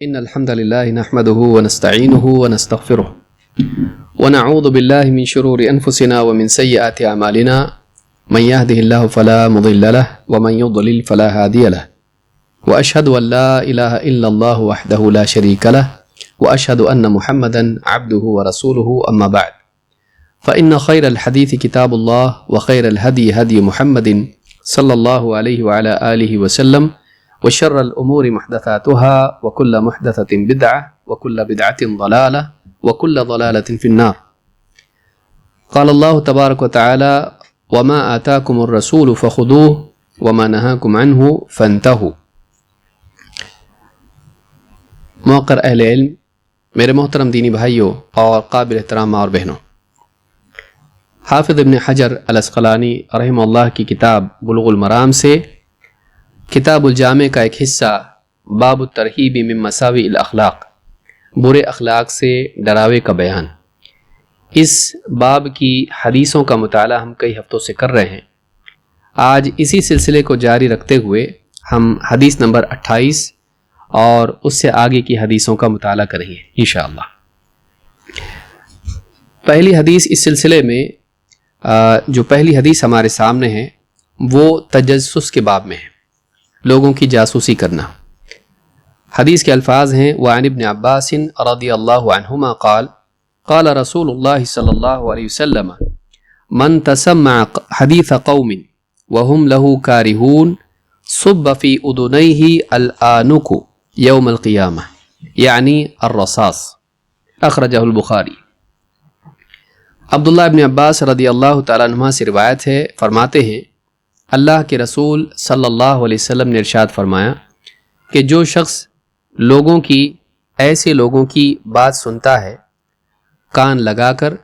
إن الحمد لله نحمده ونستعينه ونستغفره ونعوذ بالله من شرور أنفسنا ومن سيئات أعمالنا من يهده الله فلا مضل له ومن يضلل فلا هادي له وأشهد أن لا إله إلا الله وحده لا شريك له وأشهد أن محمدا عبده ورسوله أما بعد فإن خير الحديث كتاب الله وخير الهدي هدي محمد صلى الله عليه وعلى آله وسلم وشر الأمور محدثاتها وكل محدثة بدعة وكل بدعة ضلالة وكل ضلالة في النار. قال الله تبارك وتعالى وما آتاكم الرسول فخذوه وما نهاكم عنه فانتهوا. موقر اہل علم، میرے محترم دینی بھائیوں اور قابل احترام ماں اور بہنوں، حافظ ابن حجر العسقلانی رحمہ اللہ کی کتاب بلوغ المرام سے کتاب الجامع کا ایک حصہ باب الترہیب من مساوئ الاخلاق، برے اخلاق سے ڈراوے کا بیان، اس باب کی حدیثوں کا مطالعہ ہم کئی ہفتوں سے کر رہے ہیں۔ آج اسی سلسلے کو جاری رکھتے ہوئے ہم حدیث نمبر 28 اور اس سے آگے کی حدیثوں کا مطالعہ کریں گے انشاءاللہ۔ پہلی حدیث اس سلسلے میں جو پہلی حدیث ہمارے سامنے ہے وہ تجسس کے باب میں ہے، لوگوں کی جاسوسی کرنا۔ حدیث کے الفاظ ہیں وعن ابن عباس رضی اللہ عنہما قال قال رسول اللہ صلی اللہ علیہ وسلم من تسمع حدیث قوم وهم له کارہون صب فی اذنیہ الآنک یوم القیامہ یعنی الرصاص، اخرجہ البخاری۔ عبداللہ ابن عباس رضی اللہ تعالیٰ عنہما سے روایت ہے، فرماتے ہیں اللہ کے رسول صلی اللہ علیہ وسلم نے ارشاد فرمایا کہ جو شخص ایسے لوگوں کی بات سنتا ہے کان لگا کر،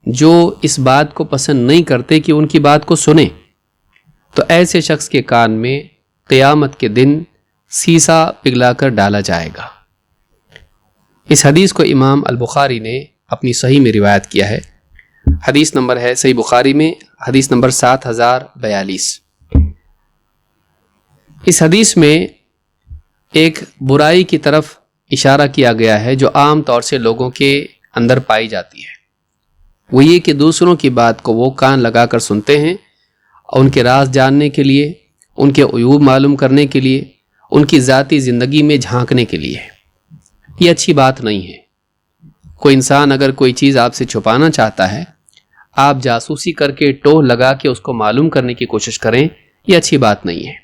جو اس بات کو پسند نہیں کرتے کہ ان کی بات کو سنیں، تو ایسے شخص کے کان میں قیامت کے دن سیسا پگھلا کر ڈالا جائے گا۔ اس حدیث کو امام البخاری نے اپنی صحیح میں روایت کیا ہے۔ حدیث نمبر ہے صحیح بخاری میں حدیث نمبر 7042۔ اس حدیث میں ایک برائی کی طرف اشارہ کیا گیا ہے جو عام طور سے لوگوں کے اندر پائی جاتی ہے، وہ یہ کہ دوسروں کی بات کو وہ کان لگا کر سنتے ہیں، ان کے راز جاننے کے لیے، ان کے عیوب معلوم کرنے کے لیے، ان کی ذاتی زندگی میں جھانکنے کے لیے۔ یہ اچھی بات نہیں ہے۔ کوئی انسان اگر کوئی چیز آپ سے چھپانا چاہتا ہے، آپ جاسوسی کر کے ٹوہ لگا کے اس کو معلوم کرنے کی کوشش کریں، یہ اچھی بات نہیں ہے۔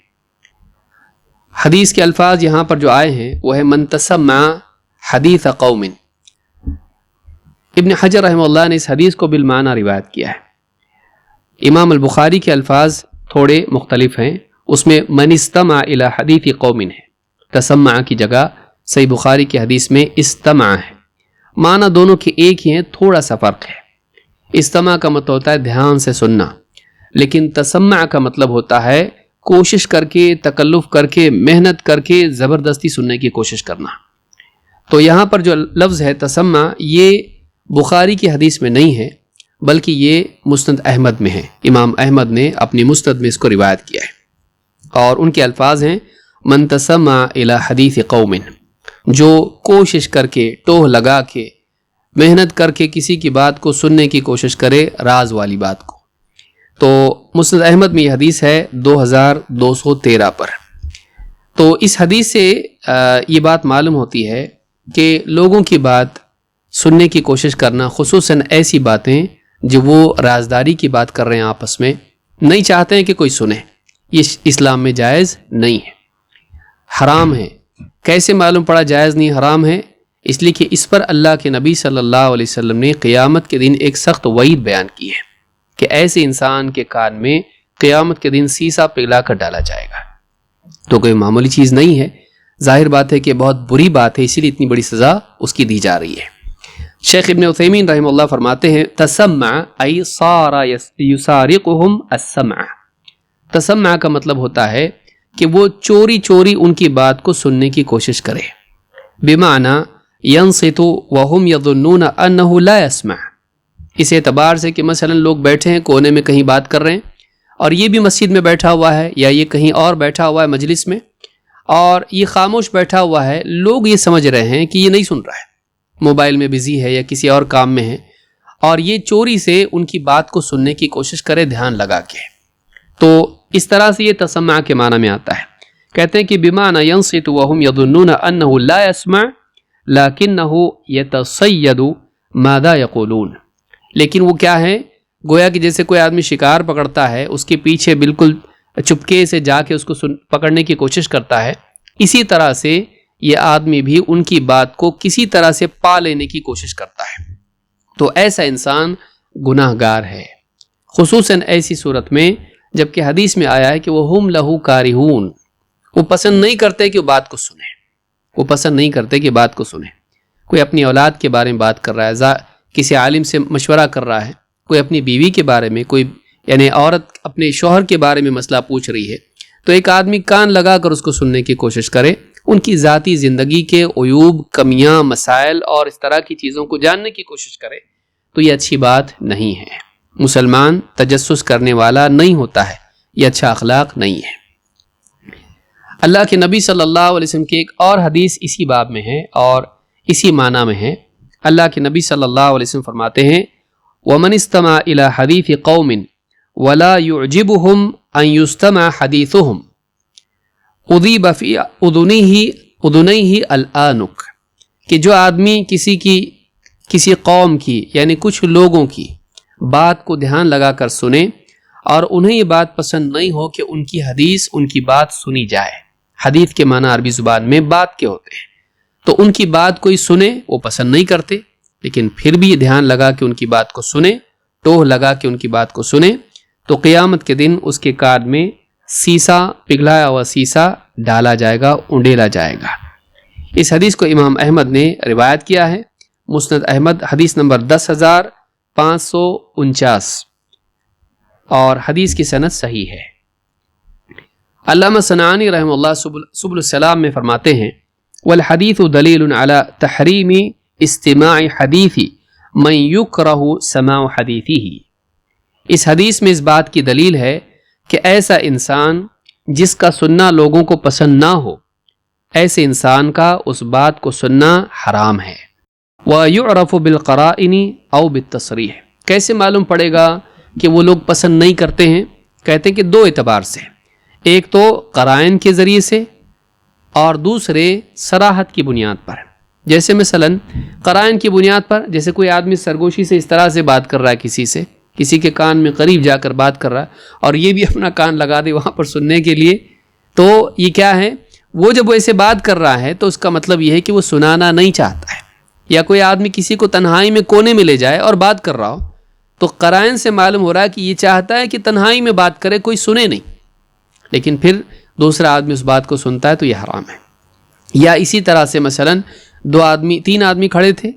حدیث کے الفاظ یہاں پر جو آئے ہیں وہ ہے من تسمع حدیث قوم۔ ابن حجر رحمہ اللہ نے اس حدیث کو بالمعنی روایت کیا ہے۔ امام البخاری کے الفاظ تھوڑے مختلف ہیں، اس میں من استمع الی حدیث قوم ہے، تسمع کی جگہ صحیح بخاری کی حدیث میں استمع ہے۔ معنی دونوں کے ایک ہی ہیں، تھوڑا سا فرق ہے۔ استماع کا مطلب ہوتا ہے دھیان سے سننا، لیکن تسمع کا مطلب ہوتا ہے کوشش کر کے، تکلف کر کے، محنت کر کے زبردستی سننے کی کوشش کرنا۔ تو یہاں پر جو لفظ ہے تسمع، یہ بخاری کی حدیث میں نہیں ہے بلکہ یہ مسند احمد میں ہے۔ امام احمد نے اپنی مسند میں اس کو روایت کیا ہے اور ان کے الفاظ ہیں من تسمع الی حدیث قوم، جو کوشش کر کے، ٹوہ لگا کے، محنت کر کے کسی کی بات کو سننے کی کوشش کرے، راز والی بات کو۔ تو مسند احمد میں یہ حدیث ہے 2213 پر۔ تو اس حدیث سے یہ بات معلوم ہوتی ہے کہ لوگوں کی بات سننے کی کوشش کرنا، خصوصاً ایسی باتیں جو وہ رازداری کی بات کر رہے ہیں، آپس میں نہیں چاہتے ہیں کہ کوئی سنے، یہ اسلام میں جائز نہیں ہے، حرام ہے۔ کیسے معلوم پڑا جائز نہیں حرام ہے؟ اس لیے کہ اس پر اللہ کے نبی صلی اللہ علیہ وسلم نے قیامت کے دن ایک سخت وعید بیان کی ہے کہ ایسے انسان کے کان میں قیامت کے دن سیسا پگھلا کر ڈالا جائے گا۔ تو کوئی معمولی چیز نہیں ہے، ظاہر بات ہے کہ بہت بری بات ہے، اسی لیے اتنی بڑی سزا اس کی دی جا رہی ہے۔ شیخ ابن عثیمین رحمہ اللہ فرماتے ہیں تسمع ای صار یسارقہم السمع۔ تسمع کا مطلب ہوتا ہے کہ وہ چوری چوری ان کی بات کو سننے کی کوشش کرے، بمعنی ینصت وہم یظنون انہ لا یسمع، اس اعتبار سے کہ مثلا لوگ بیٹھے ہیں کونے میں کہیں بات کر رہے ہیں اور یہ بھی مسجد میں بیٹھا ہوا ہے یا یہ کہیں اور بیٹھا ہوا ہے مجلس میں، اور یہ خاموش بیٹھا ہوا ہے، لوگ یہ سمجھ رہے ہیں کہ یہ نہیں سن رہا ہے، موبائل میں بزی ہے یا کسی اور کام میں ہے، اور یہ چوری سے ان کی بات کو سننے کی کوشش کرے دھیان لگا کے. تو اس طرح سے یہ تسمع کے معنی میں آتا ہے. کہتے ہیں کہ بمعنی ینصت وهم یظنون انہ لا یسمع لکنہ یتصید ماذا یقولون. لیکن وہ کیا ہے، گویا کہ جیسے کوئی آدمی شکار پکڑتا ہے، اس کے پیچھے بالکل چپکے سے جا کے اس کو پکڑنے کی کوشش کرتا ہے، اسی طرح سے یہ آدمی بھی ان کی بات کو کسی طرح سے پا لینے کی کوشش کرتا ہے. تو ایسا انسان گناہ گار ہے، خصوصاً ایسی صورت میں جبکہ حدیث میں آیا ہے کہ وہ ہم لہو کارہون، وہ پسند نہیں کرتے کہ وہ بات کو سنیں، وہ پسند نہیں کرتے کہ بات کو سنیں. کوئی اپنی اولاد کے بارے میں بات کر رہا ہے، کسی عالم سے مشورہ کر رہا ہے، کوئی اپنی بیوی کے بارے میں، کوئی یعنی عورت اپنے شوہر کے بارے میں مسئلہ پوچھ رہی ہے، تو ایک آدمی کان لگا کر اس کو سننے کی کوشش کرے، ان کی ذاتی زندگی کے عیوب، کمیاں، مسائل اور اس طرح کی چیزوں کو جاننے کی کوشش کرے، تو یہ اچھی بات نہیں ہے. مسلمان تجسس کرنے والا نہیں ہوتا ہے، یہ اچھا اخلاق نہیں ہے. اللہ کے نبی صلی اللہ علیہ وسلم کی ایک اور حدیث اسی باب میں ہے اور اسی معنی میں ہے. اللہ کے نبی صلی اللہ علیہ وسلم فرماتے ہیں وَمَنِ اسْتَمَعَ إِلَى حَدِيثِ قَوْمٍ وَلَا يُعْجِبُهُمْ أَن يُسْتَمَعَ حَدِيثُهُمْ أُضِيبَ فِي أُذُنَيْهِ الْآنُكَ، کہ جو آدمی کسی قوم کی یعنی کچھ لوگوں کی بات کو دھیان لگا کر سنے اور انہیں یہ بات پسند نہیں ہو کہ ان کی حدیث، ان کی بات سنی جائے. حدیث کے معنی عربی زبان میں بات کے ہوتے ہیں، تو ان کی بات کوئی سنے وہ پسند نہیں کرتے، لیکن پھر بھی یہ دھیان لگا کہ ان کی بات کو سنے، ٹوہ لگا کہ ان کی بات کو سنے، تو قیامت کے دن اس کے کان میں سیسا، پگھلایا ہوا سیسا ڈالا جائے گا، اونڈیلا جائے گا. اس حدیث کو امام احمد نے روایت کیا ہے، مسند احمد حدیث نمبر 10,549، اور حدیث کی سند صحیح ہے. علامہ صنعانی رحمہ اللہ سبل السلام میں فرماتے ہیں والحدیث دلیل علی تحریم استماع حدیث من یکرہ سماع حدیثہ. اس حدیث میں اس بات کی دلیل ہے کہ ایسا انسان جس کا سننا لوگوں کو پسند نہ ہو، ایسے انسان کا اس بات کو سننا حرام ہے. وَيُعْرَفُ بِالْقَرَائِنِ أَوْ بِالتَّصْرِيحِ. کیسے معلوم پڑے گا کہ وہ لوگ پسند نہیں کرتے ہیں؟ کہتے ہیں کہ دو اعتبار سے، ایک تو قرائن کے ذریعے سے اور دوسرے صراحت کی بنیاد پر. جیسے مثلا قرائن کی بنیاد پر، جیسے کوئی آدمی سرگوشی سے اس طرح سے بات کر رہا ہے، کسی کے کان میں قریب جا کر بات کر رہا ہے اور یہ بھی اپنا کان لگا دے وہاں پر سننے کے لیے، تو یہ کیا ہے، وہ جب وہ ایسے بات کر رہا ہے تو اس کا مطلب یہ ہے کہ وہ سنانا نہیں چاہتا ہے. یا کوئی آدمی کسی کو تنہائی میں کونے میں لے جائے اور بات کر رہا ہو، تو قرائن سے معلوم ہو رہا ہے کہ یہ چاہتا ہے کہ تنہائی میں بات کرے، کوئی سنے نہیں، لیکن پھر دوسرا آدمی اس بات کو سنتا ہے تو یہ حرام ہے. یا اسی طرح سے مثلا تین آدمی کھڑے تھے،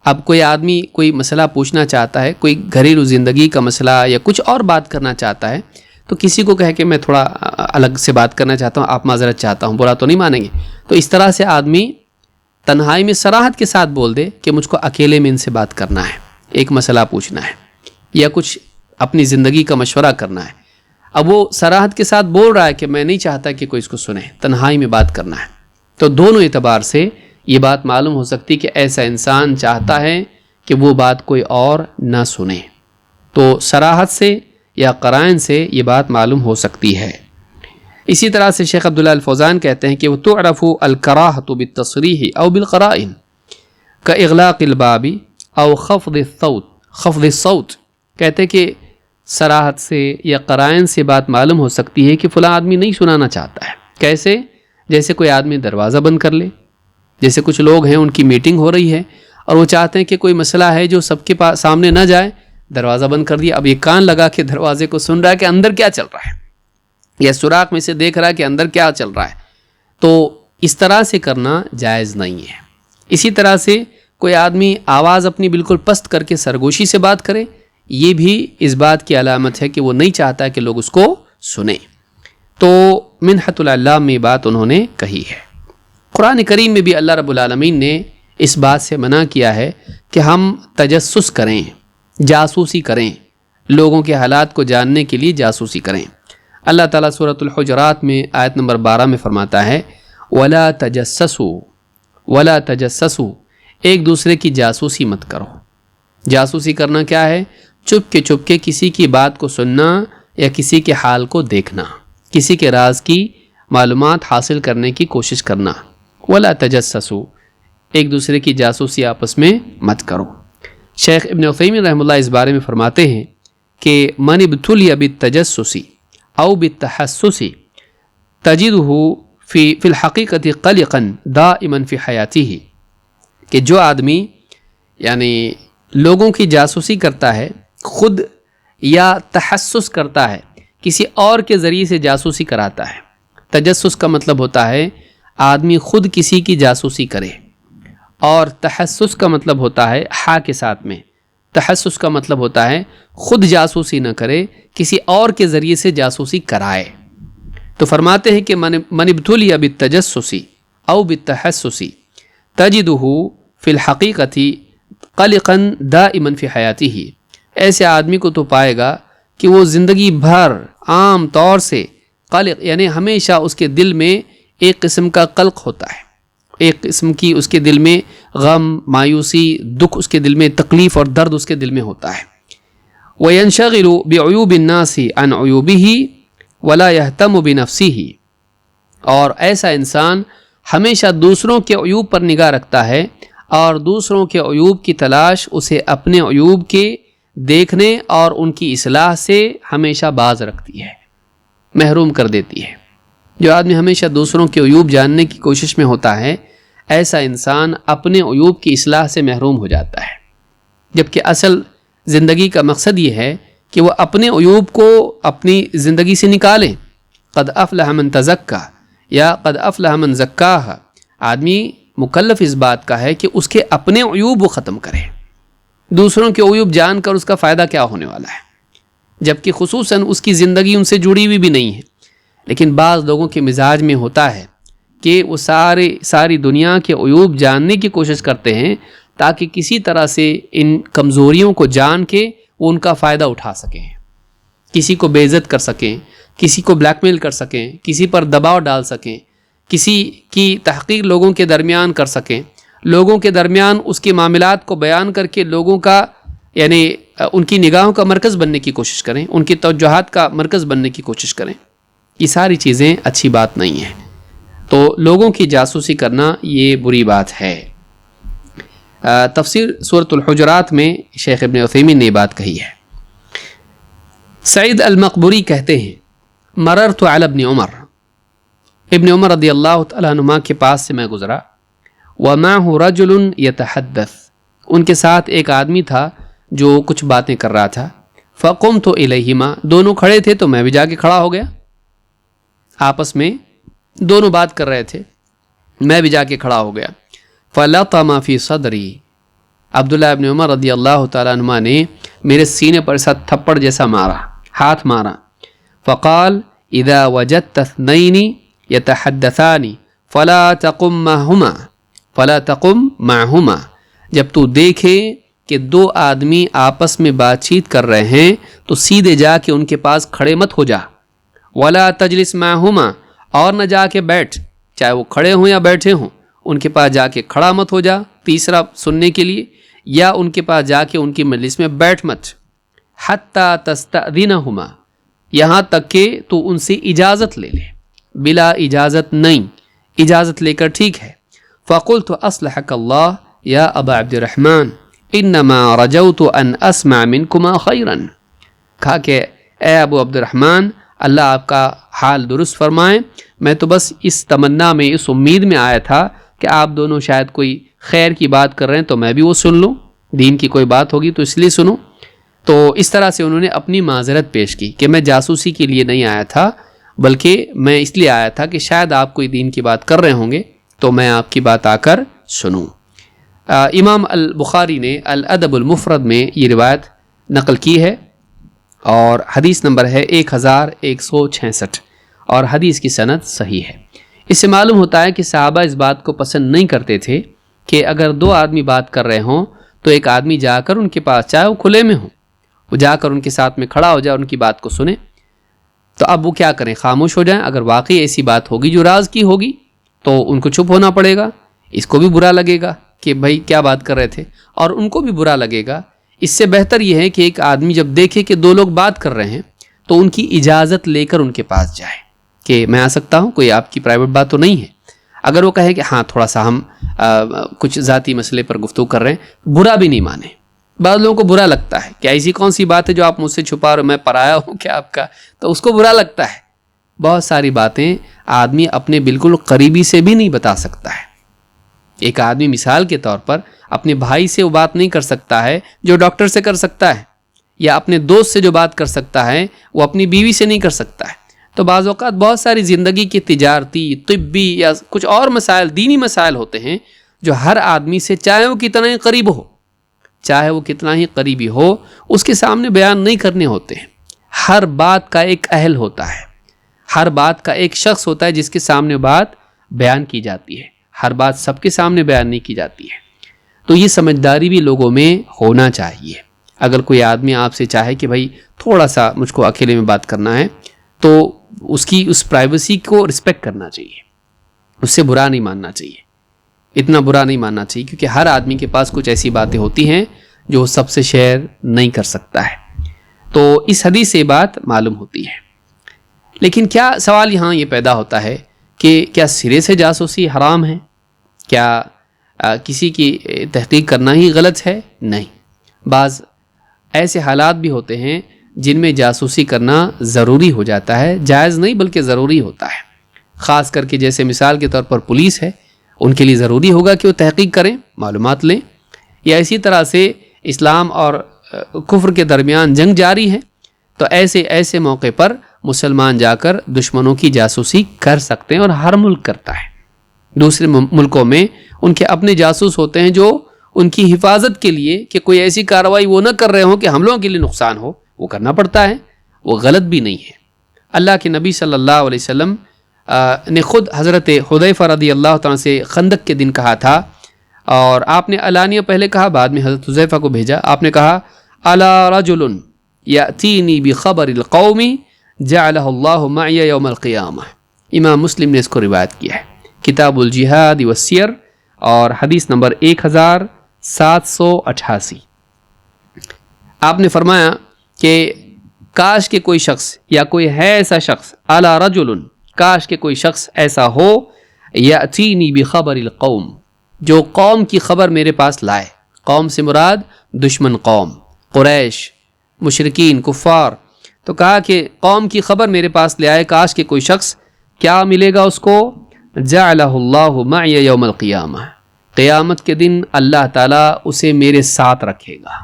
اب کوئی آدمی کوئی مسئلہ پوچھنا چاہتا ہے، کوئی گھریلو زندگی کا مسئلہ یا کچھ اور بات کرنا چاہتا ہے، تو کسی کو کہے کہ میں تھوڑا الگ سے بات کرنا چاہتا ہوں، آپ معذرت چاہتا ہوں، برا تو نہیں مانیں گے. تو اس طرح سے آدمی تنہائی میں صراحت کے ساتھ بول دے کہ مجھ کو اکیلے میں ان سے بات کرنا ہے، ایک مسئلہ پوچھنا ہے یا کچھ اپنی زندگی کا مشورہ کرنا ہے. اب وہ صراحت کے ساتھ بول رہا ہے کہ میں نہیں چاہتا کہ کوئی اس کو سنے، تنہائی میں بات کرنا ہے. تو دونوں اعتبار سے یہ بات معلوم ہو سکتی کہ ایسا انسان چاہتا ہے کہ وہ بات کوئی اور نہ سنے. تو صراحت سے یا قرائن سے یہ بات معلوم ہو سکتی ہے. اسی طرح سے شیخ عبداللہ الفوزان کہتے ہیں کہ وَتُعْرَفُ الْكَرَاهَةُ بِالتَّصْرِيحِ أَوْ بِالْقَرَائِنِ كَإِغْلَاقِ الْبَابِ أَوْ خَفْضِ الصَّوْتِ. کہتے کہ صراحت سے یا قرائن سے بات معلوم ہو سکتی ہے کہ فلاں آدمی نہیں سنانا چاہتا ہے. کیسے؟ جیسے کوئی آدمی دروازہ بند کر لے، جیسے کچھ لوگ ہیں ان کی میٹنگ ہو رہی ہے اور وہ چاہتے ہیں کہ کوئی مسئلہ ہے جو سب کے سامنے نہ جائے، دروازہ بند کر دیا، اب یہ کان لگا کے دروازے کو سن رہا ہے کہ اندر کیا چل رہا ہے، یا سوراخ میں سے دیکھ رہا ہے کہ اندر کیا چل رہا ہے. تو اس طرح سے کرنا جائز نہیں ہے. اسی طرح سے کوئی آدمی آواز اپنی بالکل پست کر کے سرگوشی سے بات کرے، یہ بھی اس بات کی علامت ہے کہ وہ نہیں چاہتا کہ لوگ اس کو سنیں. تو منحۃ العلام میں بات انہوں نے کہی ہے. قرآن کریم میں بھی اللہ رب العالمین نے اس بات سے منع کیا ہے کہ ہم تجسس کریں، جاسوسی کریں، لوگوں کے حالات کو جاننے کے لیے جاسوسی کریں. اللہ تعالیٰ سورۃ الحجرات میں آیت نمبر 12 میں فرماتا ہے ولا تجسسوا ولا تجسسوا، ایک دوسرے کی جاسوسی مت کرو۔ جاسوسی کرنا کیا ہے؟ چپ کے کسی کی بات کو سننا یا کسی کے حال کو دیکھنا، کسی کے راز کی معلومات حاصل کرنے کی کوشش کرنا۔ ولا تجسسوا، ایک دوسرے کی جاسوسی آپس میں مت کرو۔ شیخ ابن عثیمین رحمہ اللہ اس بارے میں فرماتے ہیں کہ من ابتلی بالتجسس او بالتحسس تجدہ فی الحقیقت قلقا دائما فی حیاتہ، کہ جو آدمی یعنی لوگوں کی جاسوسی کرتا ہے، خود یا تحسس کرتا ہے، کسی اور کے ذریعے سے جاسوسی کراتا ہے۔ تجسس کا مطلب ہوتا ہے آدمی خود کسی کی جاسوسی کرے، اور تحسس کا مطلب ہوتا ہے ہا کے ساتھ میں، تحسس کا مطلب ہوتا ہے خود جاسوسی نہ کرے، کسی اور کے ذریعے سے جاسوسی کرائے۔ تو فرماتے ہیں کہ من ابتلی بالتجسس او بالتحسس تجدہ فی الحقیقت قلقا دائما فی حیاتہ، ایسے آدمی کو تو پائے گا کہ وہ زندگی بھر عام طور سے قلق، یعنی ہمیشہ اس کے دل میں ایک قسم کا قلق ہوتا ہے، ایک قسم کی اس کے دل میں غم، مایوسی، دکھ، اس کے دل میں تکلیف اور درد اس کے دل میں ہوتا ہے۔ وَيَنْشَغِلُ بِعُيُوبِ النَّاسِ عَنْ عُيُوبِهِ وَلَا يَهْتَمُ بِنَفْسِهِ، اور ایسا انسان ہمیشہ دوسروں کے عیوب پر نگاہ رکھتا ہے، اور دوسروں کے عیوب کی تلاش اسے اپنے عیوب کے دیکھنے اور ان کی اصلاح سے ہمیشہ باز رکھتی ہے، محروم کر دیتی ہے۔ جو آدمی ہمیشہ دوسروں کے عیوب جاننے کی کوشش میں ہوتا ہے، ایسا انسان اپنے عیوب کی اصلاح سے محروم ہو جاتا ہے، جبکہ اصل زندگی کا مقصد یہ ہے کہ وہ اپنے عیوب کو اپنی زندگی سے نکالیں۔ قد افلح من تزکا یا قد افلح من زکاہا، آدمی مکلف اس بات کا ہے کہ اس کے اپنے عیوب وہ ختم کرے، دوسروں کے عیوب جان کر اس کا فائدہ کیا ہونے والا ہے، جبکہ خصوصاً اس کی زندگی ان سے جڑی ہوئی بھی نہیں ہے۔ لیکن بعض لوگوں کے مزاج میں ہوتا ہے کہ وہ ساری دنیا کے عیوب جاننے کی کوشش کرتے ہیں تاکہ کسی طرح سے ان کمزوریوں کو جان کے وہ ان کا فائدہ اٹھا سکیں، کسی کو بے عزت کر سکیں، کسی کو بلیک میل کر سکیں، کسی پر دباؤ ڈال سکیں، کسی کی تحقیر لوگوں کے درمیان کر سکیں، لوگوں کے درمیان اس کے معاملات کو بیان کر کے لوگوں کا یعنی ان کی نگاہوں کا مرکز بننے کی کوشش کریں، ان کی توجہات کا مرکز بننے کی کوشش کریں۔ یہ ساری چیزیں اچھی بات نہیں ہیں، تو لوگوں کی جاسوسی کرنا یہ بری بات ہے۔ تفسیر سورۃ الحجرات میں شیخ ابن عثیمین نے بات کہی ہے۔ سعید المقبری کہتے ہیں مررت علی ابن عمر، ابن عمر رضی اللہ تعالیٰ عنہما کے پاس سے میں گزرا، ومعہ رجل یتحدث، ان کے ساتھ ایک آدمی تھا جو کچھ باتیں کر رہا تھا، فقمت الیہما، دونوں کھڑے تھے تو میں بھی جا کے کھڑا ہو گیا، آپس میں دونوں بات کر رہے تھے، میں بھی جا کے کھڑا ہو گیا۔ فلطم فی صدری، عبداللہ ابن عمر رضی اللہ تعالیٰ عنہما نے میرے سینے پر ساتھ تھپڑ جیسا مارا، ہاتھ مارا۔ فقال اذا وجدت اثنین یتحدثان فلا تقم معهما، جب تو دیکھے کہ دو آدمی آپس میں بات چیت کر رہے ہیں تو سیدھے جا کے ان کے پاس کھڑے مت ہو جا، ولا تجلس معهما، اور نہ جا کے بیٹھ، چاہے وہ کھڑے ہوں یا بیٹھے ہوں، ان کے پاس جا کے کھڑا مت ہو جا تیسرا سننے کے لیے، یا ان کے پاس جا کے ان کی مجلس میں بیٹھ مت، حتی تستأذنہما، یہاں تک کہ تو ان سے اجازت لے لے، بلا اجازت نہیں، اجازت لے کر ٹھیک ہے۔ فقلت اصلحک اللہ یا ابا عبد الرحمن انما رجوت ان اسمع منکما خیرا، کہا کہ اے ابو عبد الرحمن اللہ آپ کا حال درست فرمائے، میں تو بس اس تمنا میں، اس امید میں آیا تھا کہ آپ دونوں شاید کوئی خیر کی بات کر رہے ہیں تو میں بھی وہ سن لوں، دین کی کوئی بات ہوگی تو اس لیے سنوں۔ تو اس طرح سے انہوں نے اپنی معذرت پیش کی کہ میں جاسوسی کے لیے نہیں آیا تھا، بلکہ میں اس لیے آیا تھا کہ شاید آپ کوئی دین کی بات کر رہے ہوں گے تو میں آپ کی بات آ کر سنوں۔ امام البخاری نے الادب المفرد میں یہ روایت نقل کی ہے، اور حدیث نمبر ہے 1166، اور حدیث کی سند صحیح ہے۔ اس سے معلوم ہوتا ہے کہ صحابہ اس بات کو پسند نہیں کرتے تھے کہ اگر دو آدمی بات کر رہے ہوں تو ایک آدمی جا کر ان کے پاس، چاہے وہ کھلے میں ہوں، وہ جا کر ان کے ساتھ میں کھڑا ہو جائے، ان کی بات کو سنے۔ تو اب وہ کیا کریں، خاموش ہو جائیں؟ اگر واقعی ایسی بات ہوگی جو راز کی ہوگی تو ان کو چپ ہونا پڑے گا، اس کو بھی برا لگے گا کہ بھائی کیا بات کر رہے تھے، اور ان کو بھی برا لگے گا۔ اس سے بہتر یہ ہے کہ ایک آدمی جب دیکھے کہ دو لوگ بات کر رہے ہیں تو ان کی اجازت لے کر ان کے پاس جائے کہ میں آ سکتا ہوں، کوئی آپ کی پرائیویٹ بات تو نہیں ہے۔ اگر وہ کہے کہ ہاں تھوڑا سا ہم کچھ ذاتی مسئلے پر گفتگو کر رہے ہیں، برا بھی نہیں مانے۔ بعض لوگوں کو برا لگتا ہے کہ ایسی کون سی بات ہے جو آپ مجھ سے چھپا رہے ہو، میں پرایا ہوں کیا آپ کا، تو اس کو برا لگتا ہے۔ بہت ساری باتیں آدمی اپنے بالکل قریبی سے بھی نہیں بتا سکتا ہے۔ ایک آدمی مثال کے طور پر اپنے بھائی سے وہ بات نہیں کر سکتا ہے جو ڈاکٹر سے کر سکتا ہے، یا اپنے دوست سے جو بات کر سکتا ہے وہ اپنی بیوی سے نہیں کر سکتا ہے۔ تو بعض اوقات بہت ساری زندگی کے تجارتی، طبی یا کچھ اور مسائل، دینی مسائل ہوتے ہیں جو ہر آدمی سے چاہے وہ کتنا ہی قریب ہو، چاہے وہ کتنا ہی قریبی ہو، اس کے سامنے بیان نہیں کرنے ہوتے ہیں۔ ہر بات کا ایک اہل ہوتا ہے، ہر بات کا ایک شخص ہوتا ہے جس کے سامنے بات بیان کی جاتی ہے، ہر بات سب کے سامنے بیان نہیں کی جاتی ہے۔ تو یہ سمجھداری بھی لوگوں میں ہونا چاہیے۔ اگر کوئی آدمی آپ سے چاہے کہ بھائی تھوڑا سا مجھ کو اکیلے میں بات کرنا ہے، تو اس کی اس پرائیویسی کو رسپیکٹ کرنا چاہیے، اس سے برا نہیں ماننا چاہیے، اتنا برا نہیں ماننا چاہیے، کیونکہ ہر آدمی کے پاس کچھ ایسی باتیں ہوتی ہیں جو سب سے شیئر نہیں کر سکتا ہے۔ تو اس حدیث سے بات معلوم ہوتی ہے۔ لیکن کیا سوال یہاں یہ پیدا ہوتا ہے کہ کیا سرے سے جاسوسی حرام ہے؟ کیا کسی کی تحقیق کرنا ہی غلط ہے؟ نہیں، بعض ایسے حالات بھی ہوتے ہیں جن میں جاسوسی کرنا ضروری ہو جاتا ہے، جائز نہیں بلکہ ضروری ہوتا ہے۔ خاص کر کے جیسے مثال کے طور پر پولیس ہے، ان کے لیے ضروری ہوگا کہ وہ تحقیق کریں، معلومات لیں، یا اسی طرح سے اسلام اور کفر کے درمیان جنگ جاری ہے، تو ایسے موقع پر مسلمان جا کر دشمنوں کی جاسوسی کر سکتے ہیں، اور ہر ملک کرتا ہے۔ دوسرے ملکوں میں ان کے اپنے جاسوس ہوتے ہیں جو ان کی حفاظت کے لیے کہ کوئی ایسی کارروائی وہ نہ کر رہے ہوں کہ ہم لوگوں کے لیے نقصان ہو، وہ کرنا پڑتا ہے، وہ غلط بھی نہیں ہے۔ اللہ کے نبی صلی اللہ علیہ وسلم نے خود حضرت حذیفہ رضی اللہ تعالیٰ سے خندق کے دن کہا تھا، اور آپ نے علانیہ پہلے کہا، بعد میں حضرت حذیفہ کو بھیجا، آپ نے کہا الا رجل یأتینی بخبر القوم جعلہ اللہ معی یوم القیامہ۔ امام مسلم نے اس کو روایت کیا ہے، کتاب الجہاد والسیر، اور حدیث نمبر 1788۔ آپ نے فرمایا کہ کاش کہ کوئی شخص یا کوئی ہے ایسا شخص، الا رجل، کاش کہ کوئی شخص ایسا ہو، یأتینی بخبر القوم، جو قوم کی خبر میرے پاس لائے۔ قوم سے مراد دشمن قوم، قریش، مشرکین، کفار۔ تو کہا کہ قوم کی خبر میرے پاس لے آئے، کاش کہ کوئی شخص، کیا ملے گا اس کو؟ جعلہ اللہ معی یوم القیامہ، قیامت کے دن اللہ تعالیٰ اسے میرے ساتھ رکھے گا۔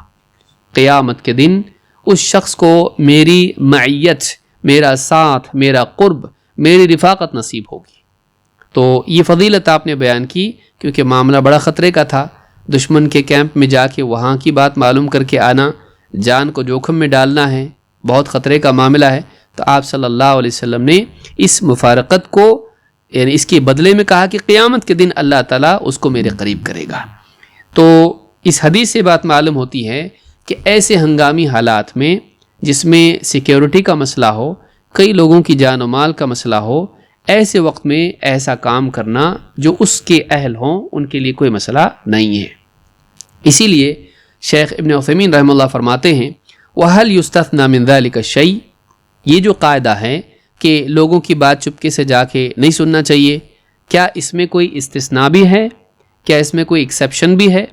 قیامت کے دن اس شخص کو میری معیت، میرا ساتھ، میرا قرب، میری رفاقت نصیب ہوگی۔ تو یہ فضیلت آپ نے بیان کی کیونکہ معاملہ بڑا خطرے کا تھا، دشمن کے کیمپ میں جا کے وہاں کی بات معلوم کر کے آنا، جان کو جوخم میں ڈالنا ہے، بہت خطرے کا معاملہ ہے۔ تو آپ صلی اللہ علیہ وسلم نے اس مفارقت کو، یعنی اس کے بدلے میں کہا کہ قیامت کے دن اللہ تعالیٰ اس کو میرے قریب کرے گا۔ تو اس حدیث سے بات معلوم ہوتی ہے کہ ایسے ہنگامی حالات میں جس میں سیکیورٹی کا مسئلہ ہو، کئی لوگوں کی جان و مال کا مسئلہ ہو، ایسے وقت میں ایسا کام کرنا جو اس کے اہل ہوں ان کے لیے کوئی مسئلہ نہیں ہے۔ اسی لیے شیخ ابن عثیمین رحمہ اللہ فرماتے ہیں وَهَلْ يُسْتَثْنَى مِنْ ذَلِكَ الشَّيْء، یہ جو قاعدہ ہے کہ لوگوں کی بات چپکے سے جا کے نہیں سننا چاہیے، کیا اس میں کوئی استثناء بھی ہے؟ کیا اس میں کوئی ایکسیپشن بھی ہے؟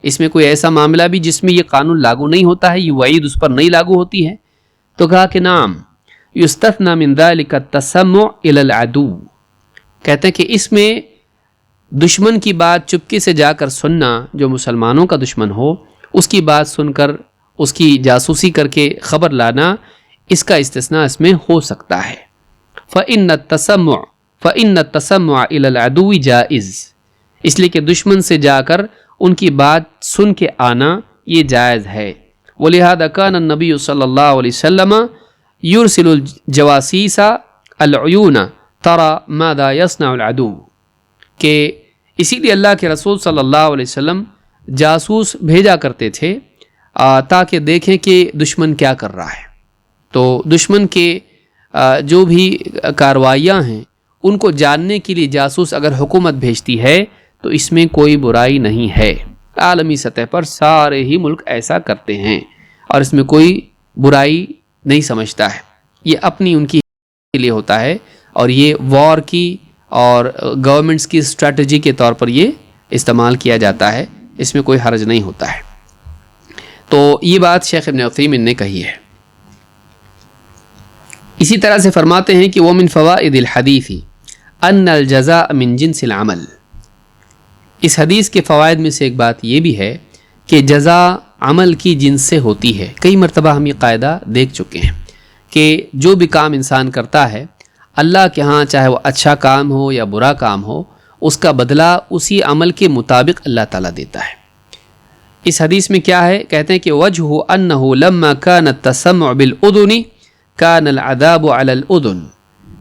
اس میں کوئی ایسا معاملہ بھی جس میں یہ قانون لاگو نہیں ہوتا ہے، یہ وعید اس پر نہیں لاگو ہوتی ہے؟ تو کہا کہ نعم یستثنى من ذلك التسمع الى العدو، کہتے ہیں کہ اس میں دشمن کی بات چپکے سے جا کر سننا، جو مسلمانوں کا دشمن ہو اس کی بات سن کر اس کی جاسوسی کر کے خبر لانا، اس کا استثناء اس میں ہو سکتا ہے۔ فإن التسمع الى العدو جائز، اس لیے کہ دشمن سے جا کر ان کی بات سن کے آنا یہ جائز ہے۔ ولہذا کان النبی صلی اللہ علیہ وسلم یرسل الجواسیس العیون ترى ماذا یصنع العدو، کہ اسی لیے اللہ کے رسول صلی اللہ علیہ وسلم جاسوس بھیجا کرتے تھے تاکہ دیکھیں کہ دشمن کیا کر رہا ہے۔ تو دشمن کے جو بھی کاروائیاں ہیں ان کو جاننے کے لیے جاسوس اگر حکومت بھیجتی ہے تو اس میں کوئی برائی نہیں ہے. عالمی سطح پر سارے ہی ملک ایسا کرتے ہیں اور اس میں کوئی برائی نہیں سمجھتا ہے. یہ اپنی ان کی کے لیے ہوتا ہے اور یہ وار کی اور گورنمنٹس کی اسٹریٹجی کے طور پر یہ استعمال کیا جاتا ہے. اس میں کوئی حرج نہیں ہوتا ہے. تو یہ بات شیخ ابن عثیمین نے کہی ہے. اسی طرح سے فرماتے ہیں کہ وَمِن فَوَائِدِ الْحَدِيثِ أَنَّ الْجَزَاءَ مِن جِنْسِ الْعَمَلِ. اس حدیث کے فوائد میں سے ایک بات یہ بھی ہے کہ جزا عمل کی جنس سے ہوتی ہے. کئی مرتبہ ہم یہ قاعدہ دیکھ چکے ہیں کہ جو بھی کام انسان کرتا ہے اللہ کے ہاں چاہے وہ اچھا کام ہو یا برا کام ہو اس کا بدلہ اسی عمل کے مطابق اللہ تعالیٰ دیتا ہے. اس حدیث میں کیا ہے؟ کہتے ہیں کہ وجہ انہ لما کان التسمع بالاذن کان العذاب علی الاذن.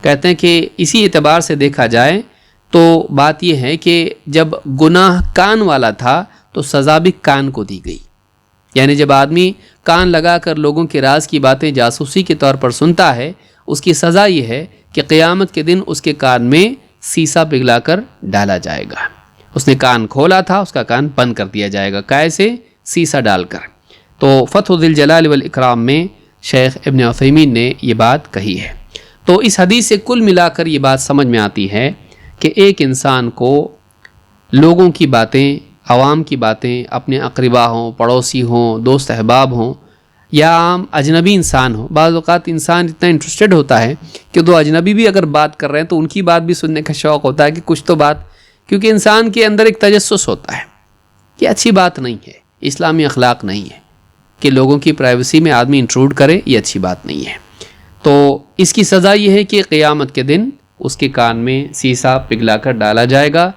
کہتے ہیں کہ اسی اعتبار سے دیکھا جائے تو بات یہ ہے کہ جب گناہ کان والا تھا تو سزا بھی کان کو دی گئی. یعنی جب آدمی کان لگا کر لوگوں کے راز کی باتیں جاسوسی کے طور پر سنتا ہے اس کی سزا یہ ہے کہ قیامت کے دن اس کے کان میں سیسا پگھلا کر ڈالا جائے گا. اس نے کان کھولا تھا اس کا کان بند کر دیا جائے گا کیسے؟ سیسا ڈال کر. تو فتح ذی الجلال والاکرام میں شیخ ابن عثیمین نے یہ بات کہی ہے. تو اس حدیث سے کل ملا کر یہ بات سمجھ میں آتی ہے کہ ایک انسان کو لوگوں کی باتیں، عوام کی باتیں، اپنے اقربا ہوں، پڑوسی ہوں، دوست احباب ہوں یا عام اجنبی انسان ہو، بعض اوقات انسان اتنا انٹرسٹڈ ہوتا ہے کہ دو اجنبی بھی اگر بات کر رہے ہیں تو ان کی بات بھی سننے کا شوق ہوتا ہے کہ کچھ تو بات، کیونکہ انسان کے اندر ایک تجسس ہوتا ہے کہ اچھی بات نہیں ہے، اسلامی اخلاق نہیں ہے کہ لوگوں کی پرائیویسی میں آدمی انٹروڈ کرے، یہ اچھی بات نہیں ہے. تو اس کی سزا یہ ہے کہ قیامت کے دن اس کے کان میں سیسا پگھلا کر ڈالا جائے گا،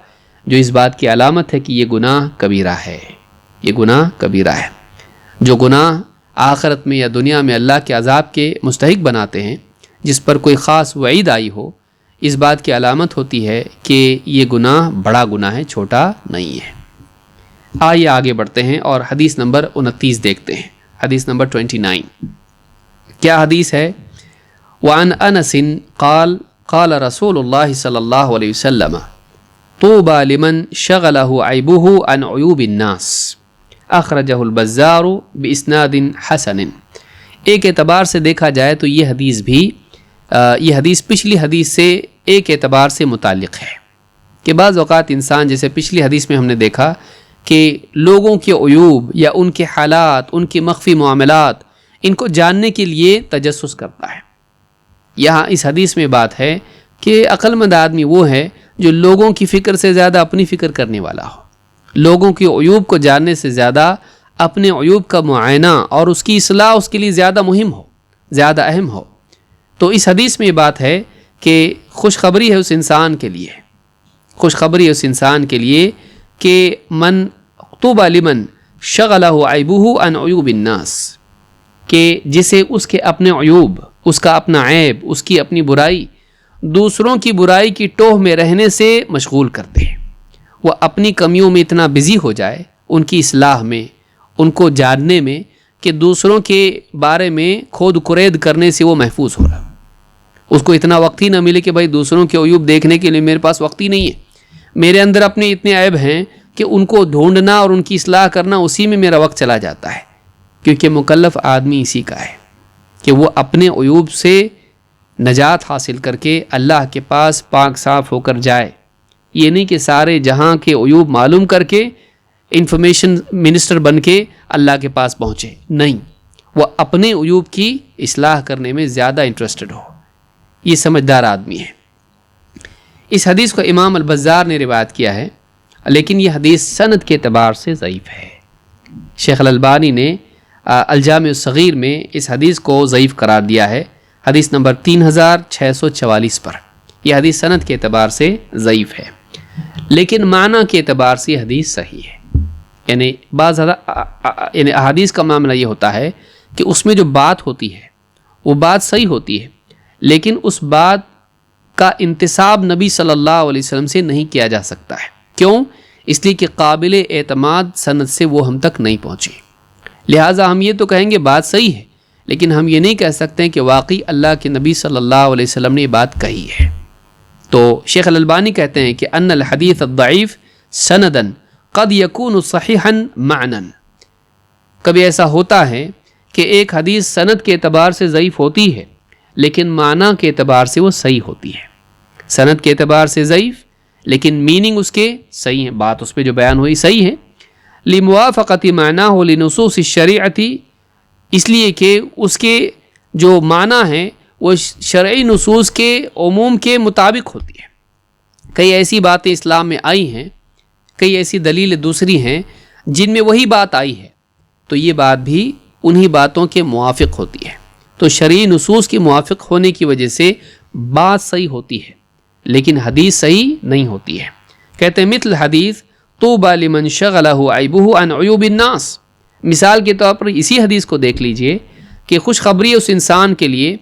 جو اس بات کی علامت ہے کہ یہ گناہ کبیرہ ہے. یہ گناہ کبیرہ ہے. جو گناہ آخرت میں یا دنیا میں اللہ کے عذاب کے مستحق بناتے ہیں، جس پر کوئی خاص وعید آئی ہو، اس بات کی علامت ہوتی ہے کہ یہ گناہ بڑا گناہ ہے، چھوٹا نہیں ہے. آئیے آگے بڑھتے ہیں اور حدیث نمبر 29 دیکھتے ہیں. حدیث نمبر 29 کیا حدیث ہے؟ وعن انس قال قال رسول اللہ صلی اللہ علیہ وسلم طوبى لمن شغله عیبه عن عیوب الناس اخرجہ البزار باسناد حسن. ایک اعتبار سے دیکھا جائے تو یہ حدیث پچھلی حدیث سے ایک اعتبار سے متعلق ہے کہ بعض اوقات انسان، جیسے پچھلی حدیث میں ہم نے دیکھا کہ لوگوں کے عیوب یا ان کے حالات، ان کے مخفی معاملات، ان کو جاننے کے لیے تجسس کرتا ہے. یہاں اس حدیث میں بات ہے کہ عقل مند آدمی وہ ہے جو لوگوں کی فکر سے زیادہ اپنی فکر کرنے والا ہو، لوگوں کے عیوب کو جاننے سے زیادہ اپنے عیوب کا معائنہ اور اس کی اصلاح اس کے لیے زیادہ مہم ہو، زیادہ اہم ہو. تو اس حدیث میں یہ بات ہے کہ خوشخبری ہے اس انسان کے لیے، خوشخبری ہے اس انسان کے لیے کہ من طوبى لمن شغلہ عیبہ عن عیوب الناس، کہ جسے اس کے اپنے عیوب، اس کا اپنا عیب، اس کی اپنی برائی دوسروں کی برائی کی ٹوہ میں رہنے سے مشغول کرتے ہیں. وہ اپنی کمیوں میں اتنا بزی ہو جائے، ان کی اصلاح میں، ان کو جاننے میں، کہ دوسروں کے بارے میں کھود کرید کرنے سے وہ محفوظ ہو رہا. اس کو اتنا وقت ہی نہ ملے کہ بھائی دوسروں کے عیوب دیکھنے کے لیے میرے پاس وقت ہی نہیں ہے، میرے اندر اپنے اتنے عیب ہیں کہ ان کو ڈھونڈنا اور ان کی اصلاح کرنا، اسی میں میرا وقت چلا جاتا ہے. کیونکہ مکلف آدمی اسی کا ہے کہ وہ اپنے عیوب سے نجات حاصل کر کے اللہ کے پاس پاک صاف ہو کر جائے. یہ نہیں کہ سارے جہاں کے عیوب معلوم کر کے انفارمیشن منسٹر بن کے اللہ کے پاس پہنچے، نہیں، وہ اپنے عیوب کی اصلاح کرنے میں زیادہ انٹرسٹڈ ہو. یہ سمجھدار آدمی ہے. اس حدیث کو امام البزار نے روایت کیا ہے، لیکن یہ حدیث سند کے اعتبار سے ضعیف ہے. شیخ الالبانی نے الجامع الصغیر میں اس حدیث کو ضعیف قرار دیا ہے، حدیث نمبر 3644 پر. یہ حدیث سند کے اعتبار سے ضعیف ہے، لیکن معنی کے اعتبار سے یہ حدیث صحیح ہے. یعنی احادیث کا معاملہ یہ ہوتا ہے کہ اس میں جو بات ہوتی ہے وہ بات صحیح ہوتی ہے، لیکن اس بات کا انتساب نبی صلی اللہ علیہ وسلم سے نہیں کیا جا سکتا ہے. کیوں؟ اس لیے کہ قابل اعتماد سند سے وہ ہم تک نہیں پہنچی. لہٰذا ہم یہ تو کہیں گے بات صحیح ہے، لیکن ہم یہ نہیں کہہ سکتے کہ واقعی اللہ کے نبی صلی اللہ علیہ وسلم نے یہ بات کہی ہے. تو شیخ الالبانی کہتے ہیں کہ ان الحدیث الضعیف سندن قد یکون صحیحا معنا، کبھی ایسا ہوتا ہے کہ ایک حدیث سند کے اعتبار سے ضعیف ہوتی ہے لیکن معنی کے اعتبار سے وہ صحیح ہوتی ہے. سند کے اعتبار سے ضعیف لیکن میننگ اس کے صحیح ہے، بات اس پہ جو بیان ہوئی صحیح ہے. لموافقت معناه لنصوص الشریعت، اس لیے کہ اس کے جو معنی ہیں وہ شرعی نصوص کے عموم کے مطابق ہوتی ہے. کئی ایسی باتیں اسلام میں آئی ہیں، کئی ایسی دلیل دوسری ہیں جن میں وہی بات آئی ہے تو یہ بات بھی انہی باتوں کے موافق ہوتی ہے. تو شرعی نصوص کے موافق ہونے کی وجہ سے بات صحیح ہوتی ہے لیکن حدیث صحیح نہیں ہوتی ہے. کہتے ہیں مثل حدیث طوبی لمن شغلہ عیبہ عن عیوب الناس، مثال کے طور پر اسی حدیث کو دیکھ لیجئے کہ خوشخبری اس انسان کے لیے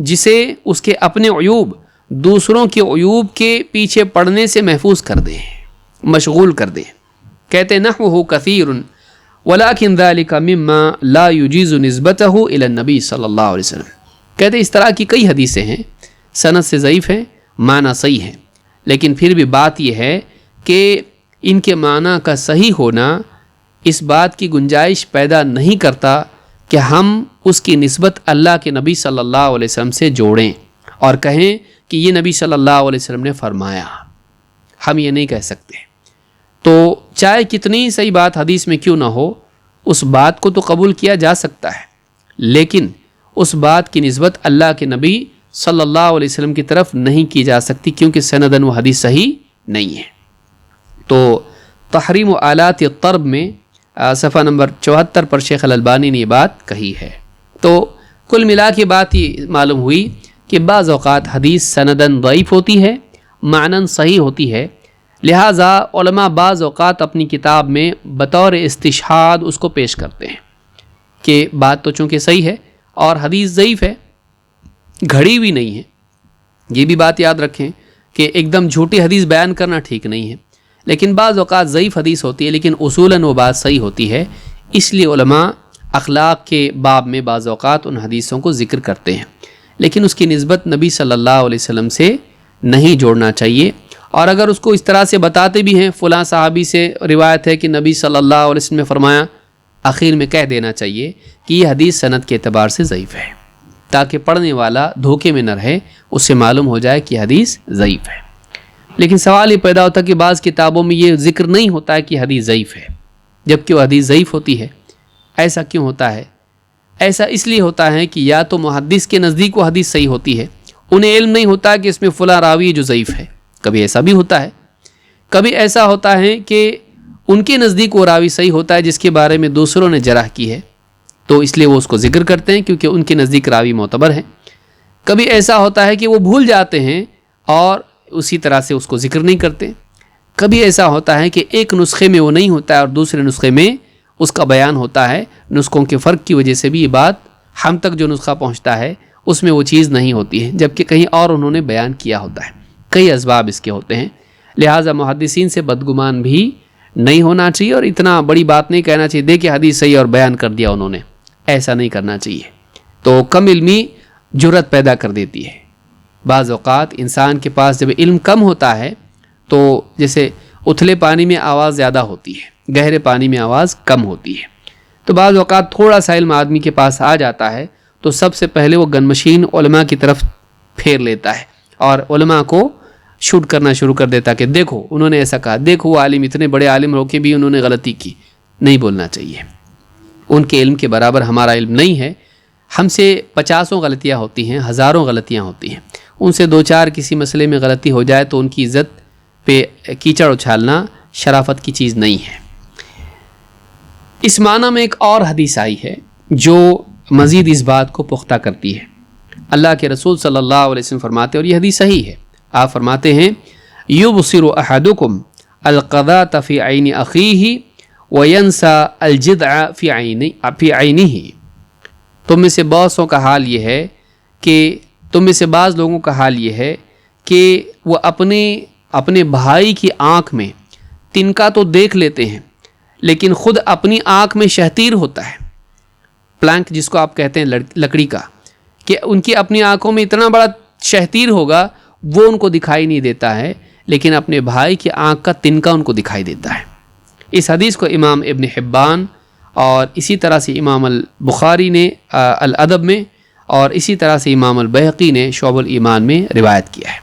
جسے اس کے اپنے عیوب دوسروں کے عیوب کے پیچھے پڑنے سے محفوظ کر دیں، مشغول کر دیں. کہتے ہیں نحوہ کثیر ولکن ذلک مما لا یجیز نسبتہ الی النبی صلی اللہ علیہ وسلم. کہتے ہیں اس طرح کی کئی حدیثیں ہیں، سند سے ضعیف ہیں، معنی صحیح ہیں، لیکن پھر بھی بات یہ ہے کہ ان کے معنی کا صحیح ہونا اس بات کی گنجائش پیدا نہیں کرتا کہ ہم اس کی نسبت اللہ کے نبی صلی اللہ علیہ وسلم سے جوڑیں اور کہیں کہ یہ نبی صلی اللہ علیہ وسلم نے فرمایا. ہم یہ نہیں کہہ سکتے. تو چاہے کتنی صحیح بات حدیث میں کیوں نہ ہو، اس بات کو تو قبول کیا جا سکتا ہے لیکن اس بات کی نسبت اللہ کے نبی صلی اللہ علیہ وسلم کی طرف نہیں کی جا سکتی کیونکہ سندن وہ حدیث صحیح نہیں ہے. تو تحریم و آلات الطرب میں صفحہ نمبر 74 پر شیخ الالبانی نے یہ بات کہی ہے. تو کل ملا کے بات یہ معلوم ہوئی کہ بعض اوقات حدیث سندن ضعیف ہوتی ہے، معنن صحیح ہوتی ہے، لہٰذا علماء بعض اوقات اپنی کتاب میں بطور استشہاد اس کو پیش کرتے ہیں کہ بات تو چونکہ صحیح ہے اور حدیث ضعیف ہے، گھڑی ہوئی نہیں ہے. یہ بھی بات یاد رکھیں کہ ایک دم جھوٹی حدیث بیان کرنا ٹھیک نہیں ہے، لیکن بعض اوقات ضعیف حدیث ہوتی ہے لیکن اصولاً وہ بات صحیح ہوتی ہے. اس لیے علماء اخلاق کے باب میں بعض اوقات ان حدیثوں کو ذکر کرتے ہیں لیکن اس کی نسبت نبی صلی اللہ علیہ وسلم سے نہیں جوڑنا چاہیے. اور اگر اس کو اس طرح سے بتاتے بھی ہیں فلاں صحابی سے روایت ہے کہ نبی صلی اللہ علیہ وسلم نے فرمایا، آخر میں کہہ دینا چاہیے کہ یہ حدیث سند کے اعتبار سے ضعیف ہے تاکہ پڑھنے والا دھوکے میں نہ رہے، اس سے معلوم ہو جائے کہ حدیث ضعیف ہے. لیکن سوال یہ پیدا ہوتا ہے کہ بعض کتابوں میں یہ ذکر نہیں ہوتا ہے کہ حدیث ضعیف ہے جبکہ وہ حدیث ضعیف ہوتی ہے. ایسا کیوں ہوتا ہے؟ ایسا اس لیے ہوتا ہے کہ یا تو محدث کے نزدیک وہ حدیث صحیح ہوتی ہے، انہیں علم نہیں ہوتا کہ اس میں فلاں راوی جو ضعیف ہے. کبھی ایسا بھی ہوتا ہے. کبھی ایسا ہوتا ہے کہ ان کے نزدیک وہ راوی صحیح ہوتا ہے جس کے بارے میں دوسروں نے جرح کی ہے تو اس لیے وہ اس کو ذکر کرتے ہیں کیونکہ ان کے نزدیک راوی معتبر ہیں. کبھی ایسا ہوتا ہے کہ وہ بھول جاتے ہیں اور اسی طرح سے اس کو ذکر نہیں کرتے. کبھی ایسا ہوتا ہے کہ ایک نسخے میں وہ نہیں ہوتا ہے اور دوسرے نسخے میں اس کا بیان ہوتا ہے. نسخوں کے فرق کی وجہ سے بھی یہ بات ہم تک جو نسخہ پہنچتا ہے اس میں وہ چیز نہیں ہوتی ہے جبکہ کہیں اور انہوں نے بیان کیا ہوتا ہے. کئی اسباب اس کے ہوتے ہیں، لہٰذا محدثین سے بدگمان بھی نہیں ہونا چاہیے اور اتنا بڑی بات نہیں کہنا چاہیے دیکھیں حدیث صحیح اور بیان کر دیا انہوں نے، ایسا نہیں کرنا چاہیے. تو کم علمی جرأت پیدا کر دیتی ہے. بعض اوقات انسان کے پاس جب علم کم ہوتا ہے تو جیسے اتھلے پانی میں آواز زیادہ ہوتی ہے، گہرے پانی میں آواز کم ہوتی ہے. تو بعض اوقات تھوڑا سا علم آدمی کے پاس آ جاتا ہے تو سب سے پہلے وہ گنمشین علماء کی طرف پھیر لیتا ہے اور علماء کو شوٹ کرنا شروع کر دیتا کہ دیکھو انہوں نے ایسا کہا، دیکھو وہ عالم اتنے بڑے عالم ہو کے بھی انہوں نے غلطی کی. نہیں بولنا چاہیے، ان کے علم کے برابر ہمارا علم نہیں ہے. ہم سے 50 غلطیاں ہوتی ہیں، ہزاروں غلطیاں ہوتی ہیں. ان سے 2-4 کسی مسئلے میں غلطی ہو جائے تو ان کی عزت پہ کیچڑ اچھالنا شرافت کی چیز نہیں ہے. اس معنی میں ایک اور حدیث آئی ہے جو مزید اس بات کو پختہ کرتی ہے. اللہ کے رسول صلی اللہ علیہ وسلم فرماتے اور یہ حدیث صحیح ہے. آپ فرماتے ہیں یبصر احدکم القذاة فی عین اخیہ وینسى الجدع فی عینہ. تم میں سے بعضوں کا حال یہ ہے کہ تم میں سے بعض لوگوں کا حال یہ ہے کہ وہ اپنے بھائی کی آنکھ میں تنکا تو دیکھ لیتے ہیں لیکن خود اپنی آنکھ میں شہتیر ہوتا ہے، پلانک جس کو آپ کہتے ہیں لکڑی کا، کہ ان کی اپنی آنکھوں میں اتنا بڑا شہتیر ہوگا وہ ان کو دکھائی نہیں دیتا ہے، لیکن اپنے بھائی کی آنکھ کا تنکا ان کو دکھائی دیتا ہے۔ اس حدیث کو امام ابن حبان اور اسی طرح سے امام البخاری نے الادب میں، اور اسی طرح سے امام البیہقی نے شعب الایمان میں روایت کیا ہے۔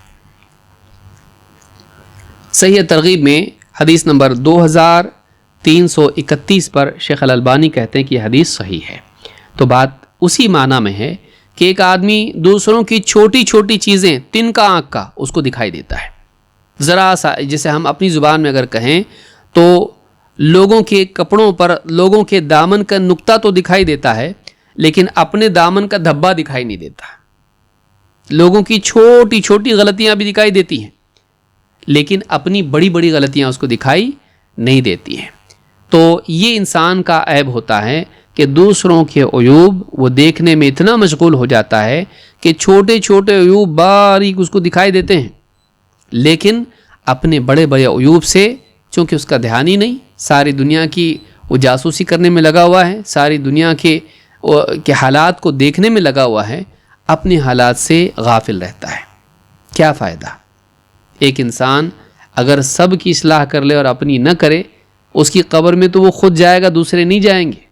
صحیح ترغیب میں حدیث نمبر 2331 پر شیخ الالبانی کہتے ہیں کہ یہ حدیث صحیح ہے۔ تو بات اسی معنی میں ہے کہ ایک آدمی دوسروں کی چھوٹی چھوٹی چیزیں تنکا آنکھ کا اس کو دکھائی دیتا ہے، ذرا سا، جیسے ہم اپنی زبان میں اگر کہیں تو لوگوں کے کپڑوں پر لوگوں کے دامن کا نقطہ تو دکھائی دیتا ہے، لیکن اپنے دامن کا دھبا دکھائی نہیں دیتا۔ لوگوں کی چھوٹی چھوٹی غلطیاں بھی دکھائی دیتی ہیں، لیکن اپنی بڑی بڑی غلطیاں اس کو دکھائی نہیں دیتی ہیں۔ تو یہ انسان کا عیب ہوتا ہے کہ دوسروں کے عیوب وہ دیکھنے میں اتنا مشغول ہو جاتا ہے کہ چھوٹے چھوٹے عیوب باریک اس کو دکھائی دیتے ہیں، لیکن اپنے بڑے بڑے عیوب سے چونکہ اس کا دھیان ہی نہیں، ساری دنیا کی وہ جاسوسی کرنے میں لگا ہوا ہے، ساری دنیا کے حالات کو دیکھنے میں لگا ہوا ہے، اپنے حالات سے غافل رہتا ہے۔ کیا فائدہ؟ ایک انسان اگر سب کی اصلاح کر لے اور اپنی نہ کرے، اس کی قبر میں تو وہ خود جائے گا، دوسرے نہیں جائیں گے۔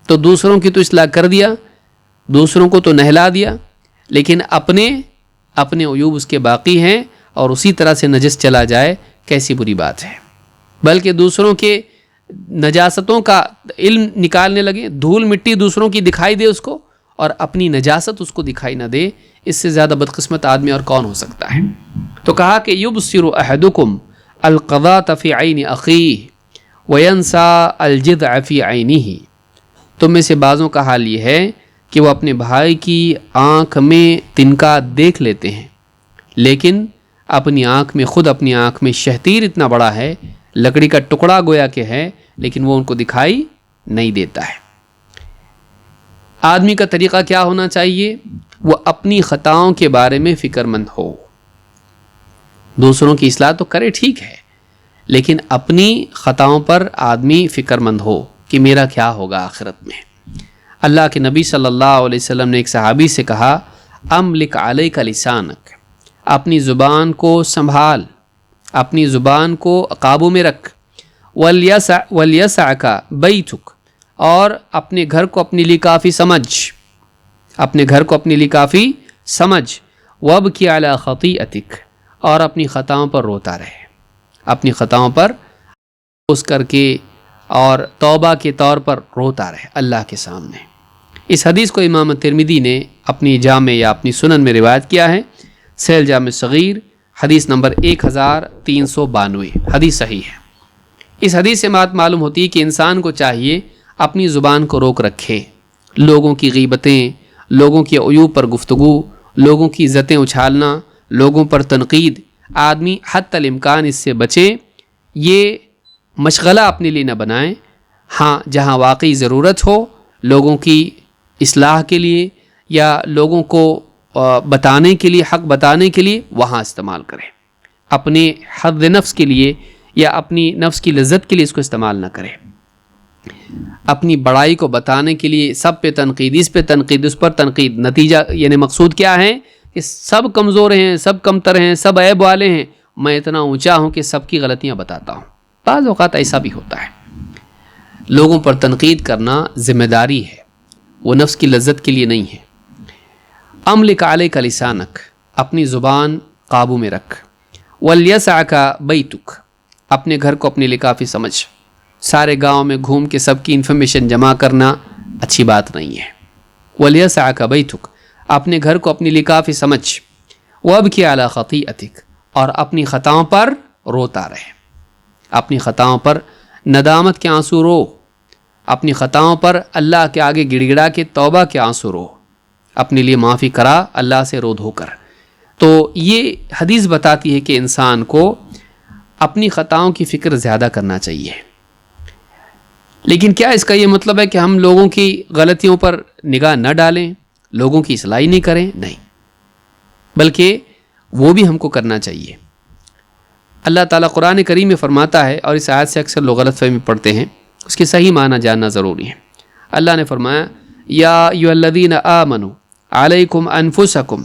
تو دوسروں کی تو اصلاح کر دیا، دوسروں کو تو نہلا دیا، لیکن اپنے عیوب اس کے باقی ہیں، اور اسی طرح سے نجس چلا جائے، کیسی بری بات ہے۔ بلکہ دوسروں کے نجاستوں کا علم نکالنے لگے، دھول مٹی دوسروں کی دکھائی دے اس کو، اور اپنی نجاست اس کو دکھائی نہ دے، اس سے زیادہ بدقسمت آدمی اور کون ہو سکتا ہے؟ تو کہا کہ یبصر احدکم القضاۃ فی عین اخیہ وینسیٰ الجذع فی عینہ۔ تم میں سے بعضوں کا حال یہ ہے کہ وہ اپنے بھائی کی آنکھ میں تنکا دیکھ لیتے ہیں، لیکن اپنی آنکھ میں شہتیر اتنا بڑا ہے، لکڑی کا ٹکڑا گویا کہ ہے، لیکن وہ ان کو دکھائی نہیں دیتا ہے۔ آدمی کا طریقہ کیا ہونا چاہیے؟ وہ اپنی خطاؤں کے بارے میں فکر مند ہو، دوسروں کی اصلاح تو کرے ٹھیک ہے، لیکن اپنی خطاؤں پر آدمی فکر مند ہو کہ میرا کیا ہوگا آخرت میں۔ اللہ کے نبی صلی اللہ علیہ وسلم نے ایک صحابی سے کہا، املک علیک لسانک، اپنی زبان کو سنبھال، اپنی زبان کو قابو میں رکھ، ولیسعک بیتک، اور اپنے گھر کو اپنے لیے کافی سمجھ، اپنے گھر کو اپنے لیے کافی سمجھ، وابکی علی خطیئتک، اور اپنی خطاؤں پر روتا رہے، اپنی خطاؤں پر اس کر کے اور توبہ کے طور پر روتا رہے اللہ کے سامنے۔ اس حدیث کو امام ترمذی نے اپنی جامع یا اپنی سنن میں روایت کیا ہے، سیل جامع صغیر حدیث نمبر 1392، حدیث صحیح ہے۔ اس حدیث سے بات معلوم ہوتی ہے کہ انسان کو چاہیے اپنی زبان کو روک رکھے، لوگوں کی غیبتیں، لوگوں کے عیوب پر گفتگو، لوگوں کی عزتیں اچھالنا، لوگوں پر تنقید، آدمی حتی الامکان اس سے بچے، یہ مشغلہ اپنے لیے نہ بنائیں۔ ہاں، جہاں واقعی ضرورت ہو لوگوں کی اصلاح کے لیے یا لوگوں کو بتانے کے لیے، حق بتانے کے لیے، وہاں استعمال کریں۔ اپنے حد نفس کے لیے یا اپنی نفس کی لذت کے لیے اس کو استعمال نہ کریں۔ اپنی بڑائی کو بتانے کے لیے سب پہ تنقید، اس پہ تنقید، اس پر تنقید، نتیجہ یعنی مقصود کیا ہے کہ سب کمزور ہیں، سب کمتر ہیں، سب عیب والے ہیں، میں اتنا اونچا ہوں کہ سب کی غلطیاں بتاتا ہوں۔ بعض اوقات ایسا بھی ہوتا ہے۔ لوگوں پر تنقید کرنا ذمہ داری ہے، وہ نفس کی لذت کے لیے نہیں ہے۔ املک علیک لسانک، اپنی زبان قابو میں رکھ، ولیسعک بیتک، اپنے گھر کو اپنے لیے کافی سمجھ۔ سارے گاؤں میں گھوم کے سب کی انفارمیشن جمع کرنا اچھی بات نہیں ہے۔ ولیسعک بیتک، اپنے گھر کو اپنے لیے کافی سمجھ، وابکی علی خطیئتک، اور اپنی خطاؤں پر روتا رہے، اپنی خطاؤں پر ندامت کے آنسو رو، اپنی خطاؤں پر اللہ کے آگے گڑ گڑا کے توبہ کے آنسو رو، اپنے لیے معافی کرا اللہ سے رو دھو کر۔ تو یہ حدیث بتاتی ہے کہ انسان کو اپنی خطاؤں کی فکر زیادہ کرنا چاہیے۔ لیکن کیا اس کا یہ مطلب ہے کہ ہم لوگوں کی غلطیوں پر نگاہ نہ ڈالیں، لوگوں کی اصلاح نہیں کریں؟ نہیں، بلکہ وہ بھی ہم کو کرنا چاہیے۔ اللہ تعالیٰ قرآن کریم میں فرماتا ہے، اور اس آیت سے اکثر لوگ غلط فہمی پڑھتے ہیں، اس کی صحیح معنی جاننا ضروری ہے۔ اللہ نے فرمایا، یا ایھا الذین آمنوا علیکم انفسکم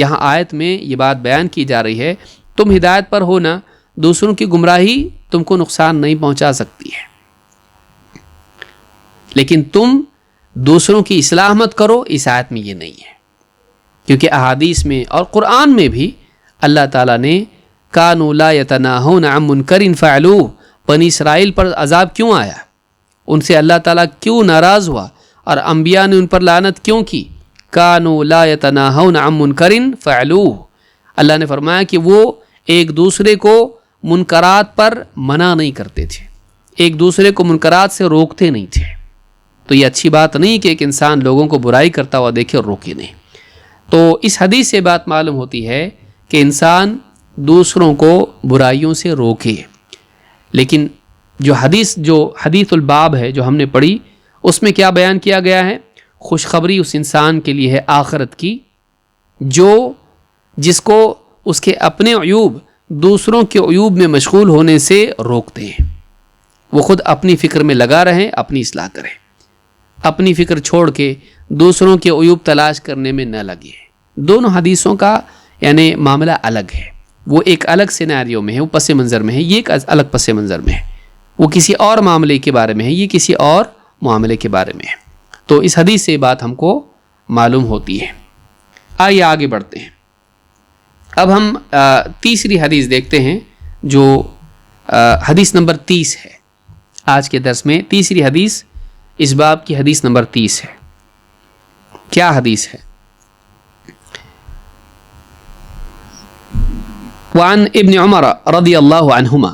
یہاں آیت میں یہ بات بیان کی جا رہی ہے، تم ہدایت پر ہو نا، دوسروں کی گمراہی تم کو نقصان نہیں پہنچا سکتی ہے، لیکن تم دوسروں کی اصلاح مت کرو، اس آیت میں یہ نہیں ہے۔ کیونکہ احادیث میں اور قرآن میں بھی اللہ تعالیٰ نے کانوا لا یتناہون عن منکر فعلوہ، بنی اسرائیل پر عذاب کیوں آیا، ان سے اللہ تعالیٰ کیوں ناراض ہوا اور انبیاء نے ان پر لعنت کیوں کی؟ کانوا لا یتناہون عن منکر فعلوہ، اللہ نے فرمایا کہ وہ ایک دوسرے کو منکرات پر منع نہیں کرتے تھے، ایک دوسرے کو منکرات سے روکتے نہیں تھے۔ تو یہ اچھی بات نہیں کہ ایک انسان لوگوں کو برائی کرتا ہوا دیکھے اور روکے نہیں۔ تو اس حدیث سے بات معلوم ہوتی ہے کہ انسان دوسروں کو برائیوں سے روکے، لیکن جو حدیث الباب ہے جو ہم نے پڑھی، اس میں کیا بیان کیا گیا ہے؟ خوشخبری اس انسان کے لیے ہے آخرت کی، جس کو اس کے اپنے عیوب دوسروں کے عیوب میں مشغول ہونے سے روکتے ہیں۔ وہ خود اپنی فکر میں لگا رہیں، اپنی اصلاح کریں، اپنی فکر چھوڑ کے دوسروں کے عیوب تلاش کرنے میں نہ لگے۔ دونوں حدیثوں کا یعنی معاملہ الگ ہے، وہ ایک الگ سیناریو میں ہے، وہ پس منظر میں ہے، یہ ایک الگ پس منظر میں ہے، وہ کسی اور معاملے کے بارے میں ہے، یہ کسی اور معاملے کے بارے میں ہے۔ تو اس حدیث سے بات ہم کو معلوم ہوتی ہے۔ آئیے آگے بڑھتے ہیں۔ اب ہم تیسری حدیث دیکھتے ہیں جو حدیث نمبر 30 ہے۔ آج کے درس میں تیسری حدیث اس باب کی حدیث نمبر 30 ہے۔ کیا حدیث ہے؟ وعن ابن عمر رضی اللہ عنہما،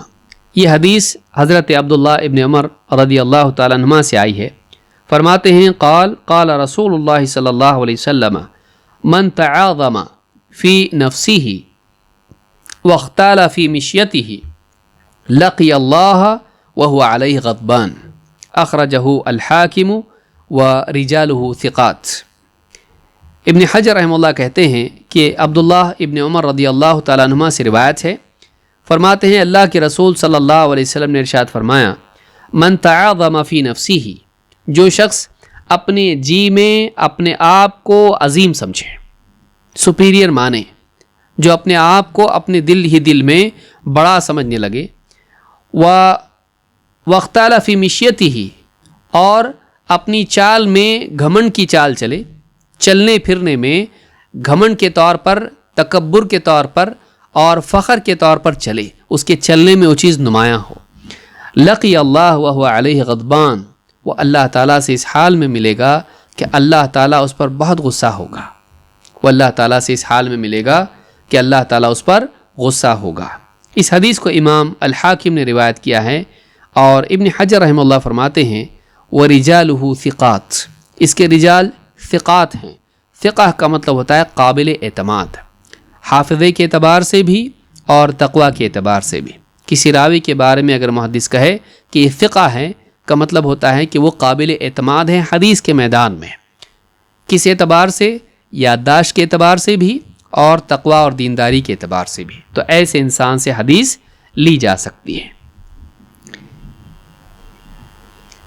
یہ حدیث حضرت عبداللہ ابن عمر رضی اللہ تعالیٰ عنہما سے آئی ہے۔ فرماتے ہیں قال رسول اللہ صلی اللہ علیہ وسلم من تعاظم فی نفسه واختال فی مشیته لقی اللہ وهو علیہ غضبان، اخرجہ الحاکم ورجالہ ثقات۔ ابن حجر رحمہ اللہ کہتے ہیں کہ عبداللہ ابن عمر رضی اللہ تعالیٰ عنہما سے روایت ہے، فرماتے ہیں اللہ کے رسول صلی اللہ علیہ وسلم نے ارشاد فرمایا، من تعاظم فی نفسہ، جو شخص اپنے جی میں اپنے آپ کو عظیم سمجھے، سپیریئر مانے، جو اپنے آپ کو اپنے دل میں بڑا سمجھنے لگے، واختال فی مشیتہ، اور اپنی چال میں گھمنڈ کی چال چلے، چلنے پھرنے میں گھمنڈ کے طور پر، تکبر کے طور پر اور فخر کے طور پر چلے، اس کے چلنے میں وہ چیز نمایاں ہو، لقی اللہ وهو علیہ غضبان، وہ اللہ تعالیٰ سے اس حال میں ملے گا کہ اللہ تعالیٰ اس پر بہت غصہ ہوگا، وہ اللہ تعالیٰ سے اس حال میں ملے گا کہ اللہ تعالیٰ اس پر غصہ ہوگا۔ اس حدیث کو امام الحاکم نے روایت کیا ہے، اور ابن حجر رحمہ اللہ فرماتے ہیں وَرِجَالُهُ ثِقَات، اس کے رجال ثقات ہیں۔ ثقہ کا مطلب ہوتا ہے قابل اعتماد، حافظے کے اعتبار سے بھی اور تقوی کے اعتبار سے بھی۔ کسی راوی کے بارے میں اگر محدث کہے کہ یہ ثقہ ہے، کا مطلب ہوتا ہے کہ وہ قابل اعتماد ہے حدیث کے میدان میں، کس اعتبار سے؟ یادداشت کے اعتبار سے بھی اور تقوی اور دینداری کے اعتبار سے بھی، تو ایسے انسان سے حدیث لی جا سکتی ہے۔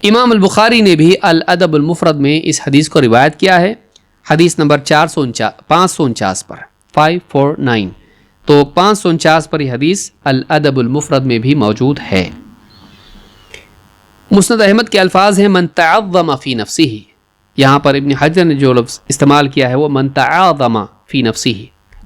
امام البخاری نے بھی الادب المفرد میں اس حدیث کو روایت کیا ہے، حدیث نمبر 549 پر 549، تو 549 پر یہ حدیث الادب المفرد میں بھی موجود ہے۔ مسند احمد کے الفاظ ہیں من تعظم فی نفسہ، یہاں پر ابن حجر نے جو لفظ استعمال کیا ہے وہ من تعظم فی نفسہ،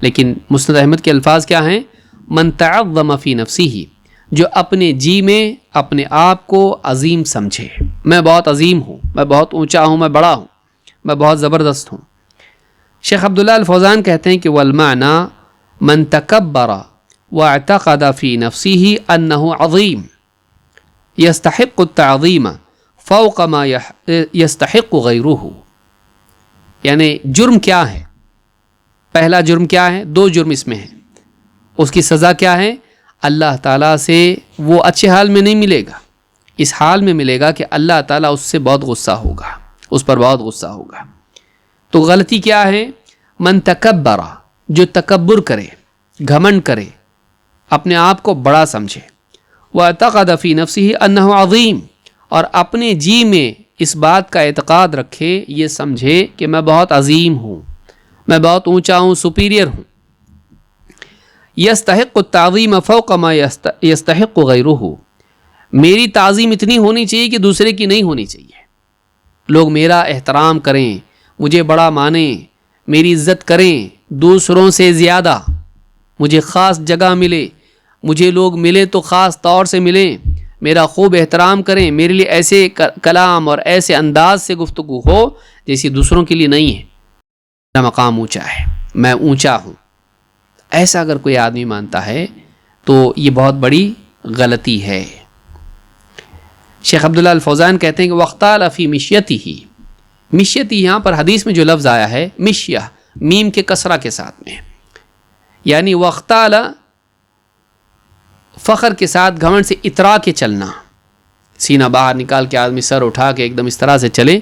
لیکن مسند احمد کے الفاظ کیا ہیں؟ من تعظم فی نفسہ، جو اپنے جی میں اپنے آپ کو عظیم سمجھے، میں بہت عظیم ہوں، میں بہت اونچا ہوں، میں بڑا ہوں، میں بہت زبردست ہوں۔ شیخ عبداللہ الفوزان کہتے ہیں کہ والمعنی من تکبر واعتقد فی نفسہ انہ عظیم یستحق التعظیم فوق ما یستحق غیرہ، یعنی جرم کیا ہے؟ پہلا جرم کیا ہے؟ 2 جرم اس میں ہیں، اس کی سزا کیا ہے؟ اللہ تعالیٰ سے وہ اچھے حال میں نہیں ملے گا، اس حال میں ملے گا کہ اللہ تعالیٰ اس سے بہت غصہ ہوگا، اس پر بہت غصہ ہوگا۔ تو غلطی کیا ہے؟ من تکبر، جو تکبر کرے، گھمنڈ کرے، اپنے آپ کو بڑا سمجھے، واعتقد فی نفسہ انہ عظیم، اور اپنے جی میں اس بات کا اعتقاد رکھے، یہ سمجھے کہ میں بہت عظیم ہوں، میں بہت اونچا ہوں، سپیریئر ہوں. یستحق التعظیم فوق ما یستحق غیرہ، میری تعظیم اتنی ہونی چاہیے کہ دوسرے کی نہیں ہونی چاہیے. لوگ میرا احترام کریں، مجھے بڑا مانیں، میری عزت کریں دوسروں سے زیادہ، مجھے خاص جگہ ملے، مجھے لوگ ملے تو خاص طور سے ملیں، میرا خوب احترام کریں، میرے لیے ایسے کلام اور ایسے انداز سے گفتگو ہو جیسی دوسروں کے لیے نہیں ہے. میرا مقام اونچا ہے، میں اونچا ہوں. ایسا اگر کوئی آدمی مانتا ہے تو یہ بہت بڑی غلطی ہے. شیخ عبداللہ الفوزان کہتے ہیں کہ وقتال فی مشیتی ہی، مشیتی یہاں پر حدیث میں جو لفظ آیا ہے مشیہ میم کے کسرہ کے ساتھ میں، یعنی وقتال فخر کے ساتھ گھمنڈ سے اترا کے چلنا، سینہ باہر نکال کے آدمی سر اٹھا کے ایک دم اس طرح سے چلے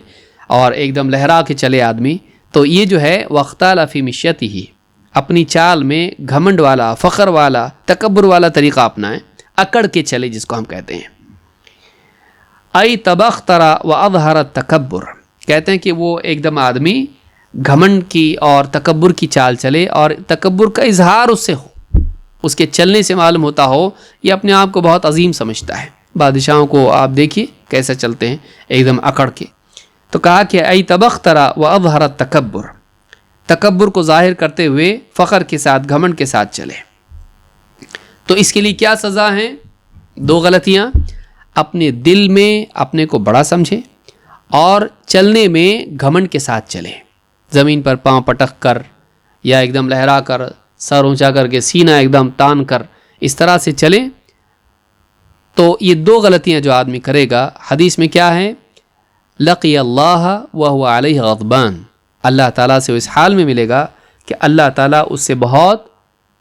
اور ایک دم لہرا کے چلے آدمی، تو یہ جو ہے وقتال فی مشیتی ہی، اپنی چال میں گھمنڈ والا، فخر والا، تکبر والا طریقہ اپنائیں، اکڑ کے چلے جس کو ہم کہتے ہیں. ای تبخترا و اظہر التکبر، کہتے ہیں کہ وہ ایک دم آدمی گھمنڈ کی اور تکبر کی چال چلے اور تکبر کا اظہار اس سے ہو، اس کے چلنے سے معلوم ہوتا ہو یہ اپنے آپ کو بہت عظیم سمجھتا ہے. بادشاہوں کو آپ دیکھیے کیسے چلتے ہیں ایک دم اکڑ کے. تو کہا کہ ای تبخترا و اظہر التکبر، تکبر کو ظاہر کرتے ہوئے فخر کے ساتھ گھمنڈ کے ساتھ چلے. تو اس کے لیے کیا سزا ہیں؟ 2 غلطیاں، اپنے دل میں اپنے کو بڑا سمجھے اور چلنے میں گھمنڈ کے ساتھ چلے، زمین پر پاؤں پٹک کر یا ایک دم لہرا کر، سر اونچا کر کے، سینہ ایک دم تان کر، اس طرح سے چلے. تو یہ 2 غلطیاں جو آدمی کرے گا، حدیث میں کیا ہے؟ لقی اللہ وہو علیہ غضبان، اللہ تعالیٰ سے اس حال میں ملے گا کہ اللہ تعالیٰ اس سے بہت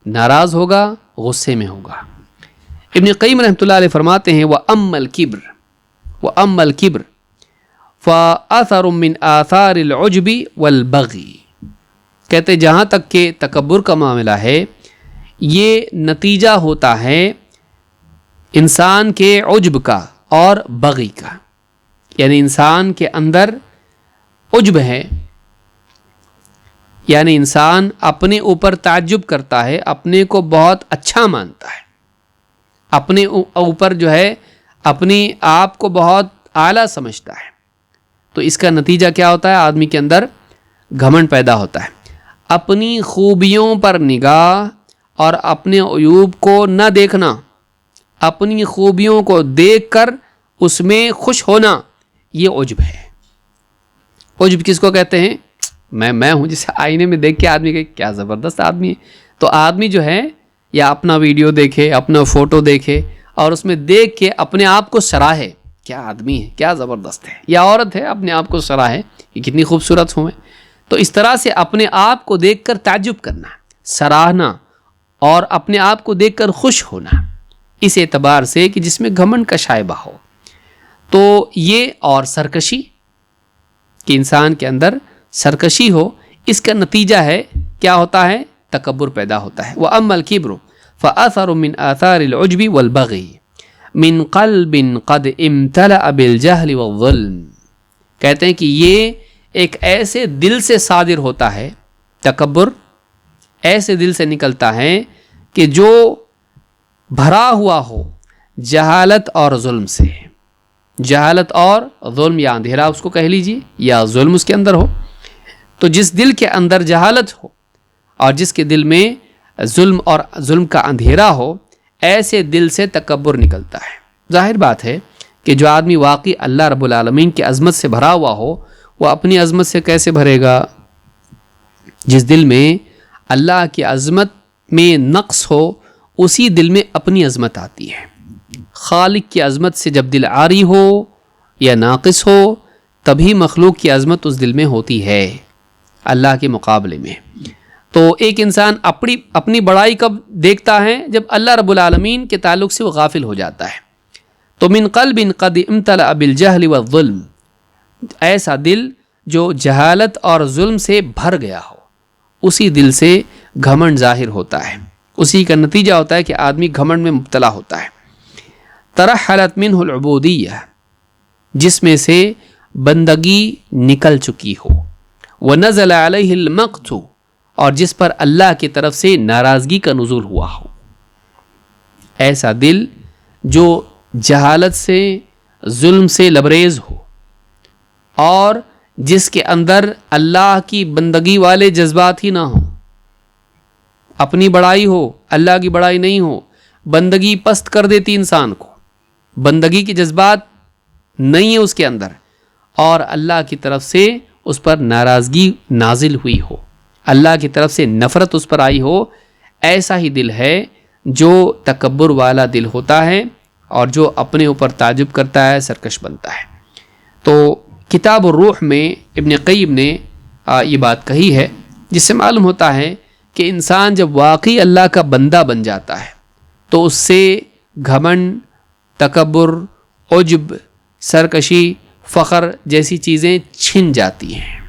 ناراض ہوگا، غصے میں ہوگا. ابن قیم رحمۃ اللہ علیہ فرماتے ہیں وَأَمَّا الْكِبْرُ فَأَثَرٌ مِّنْ آثَارِ الْعُجْبِ وَالْبَغْيِ، کہتے جہاں تک کہ تکبر کا معاملہ ہے، یہ نتیجہ ہوتا ہے انسان کے عجب کا اور بغی کا، یعنی انسان کے اندر عجب ہے، یعنی انسان اپنے اوپر تعجب کرتا ہے، اپنے کو بہت اچھا مانتا ہے، اپنے اوپر جو ہے اپنی آپ کو بہت اعلیٰ سمجھتا ہے. تو اس کا نتیجہ کیا ہوتا ہے؟ آدمی کے اندر گھمنڈ پیدا ہوتا ہے. اپنی خوبیوں پر نگاہ اور اپنے عیوب کو نہ دیکھنا، اپنی خوبیوں کو دیکھ کر اس میں خوش ہونا، یہ عجب ہے. عجب کس کو کہتے ہیں؟ میں ہوں، جسے آئینے میں دیکھ کے آدمی کہ کیا زبردست آدمی ہے. تو آدمی جو ہے یا اپنا ویڈیو دیکھے، اپنا فوٹو دیکھے اور اس میں دیکھ کے اپنے آپ کو سراہے، کیا آدمی ہے، کیا زبردست ہے، یا عورت ہے اپنے آپ کو سراہے کہ کتنی خوبصورت ہوں میں. تو اس طرح سے اپنے آپ کو دیکھ کر تعجب کرنا، سراہنا اور اپنے آپ کو دیکھ کر خوش ہونا، اس اعتبار سے کہ جس میں گھمنڈ کا شائبہ ہو. تو یہ اور سرکشی، کہ انسان کے اندر سرکشی ہو، اس کا نتیجہ ہے کیا ہوتا ہے؟ تکبر پیدا ہوتا ہے. وَأَمَّا الْكِبْرُ فَأَثَرٌ مِّنْ آثَارِ الْعُجْبِ وَالْبَغْيِ مِنْ قَلْبٍ قَدْ امْتَلَأَ بِالْجَهْلِ وَالظُّلْمِ، کہتے ہیں کہ یہ ایک ایسے دل سے صادر ہوتا ہے، تکبر ایسے دل سے نکلتا ہے کہ جو بھرا ہوا ہو جہالت اور ظلم سے، جہالت اور ظلم یا اندھیرا اس کو کہہ لیجیے، یا ظلم اس کے اندر ہو. تو جس دل کے اندر جہالت ہو اور جس کے دل میں ظلم اور ظلم کا اندھیرا ہو، ایسے دل سے تکبر نکلتا ہے. ظاہر بات ہے کہ جو آدمی واقعی اللہ رب العالمین کی عظمت سے بھرا ہوا ہو، وہ اپنی عظمت سے کیسے بھرے گا؟ جس دل میں اللہ کی عظمت میں نقص ہو، اسی دل میں اپنی عظمت آتی ہے. خالق کی عظمت سے جب دل عاری ہو یا ناقص ہو، تبھی مخلوق کی عظمت اس دل میں ہوتی ہے اللہ کے مقابلے میں. تو ایک انسان اپنی بڑائی کب دیکھتا ہے؟ جب اللہ رب العالمین کے تعلق سے وہ غافل ہو جاتا ہے. تو من قلب قد امتلأ بالجہل والظلم، ایسا دل جو جہالت اور ظلم سے بھر گیا ہو، اسی دل سے گھمنڈ ظاہر ہوتا ہے. اسی کا نتیجہ ہوتا ہے کہ آدمی گھمنڈ میں مبتلا ہوتا ہے. ترحلت منہ العبودیہ، جس میں سے بندگی نکل چکی ہو. ونزل علیہ المقت، اور جس پر اللہ کی طرف سے ناراضگی کا نزول ہوا ہو. ایسا دل جو جہالت سے، ظلم سے لبریز ہو اور جس کے اندر اللہ کی بندگی والے جذبات ہی نہ ہوں. اپنی بڑائی ہو، اللہ کی بڑائی نہیں ہو. بندگی پست کر دیتی انسان کو، بندگی کے جذبات نہیں ہے اس کے اندر، اور اللہ کی طرف سے اس پر ناراضگی نازل ہوئی ہو، اللہ کی طرف سے نفرت اس پر آئی ہو. ایسا ہی دل ہے جو تکبر والا دل ہوتا ہے اور جو اپنے اوپر تعجب کرتا ہے، سرکش بنتا ہے. تو کتاب الروح میں ابن قیم نے یہ بات کہی ہے، جس سے معلوم ہوتا ہے کہ انسان جب واقعی اللہ کا بندہ بن جاتا ہے تو اس سے گھمنڈ، تکبر، عجب، سرکشی، فخر جیسی چیزیں چھن جاتی ہیں.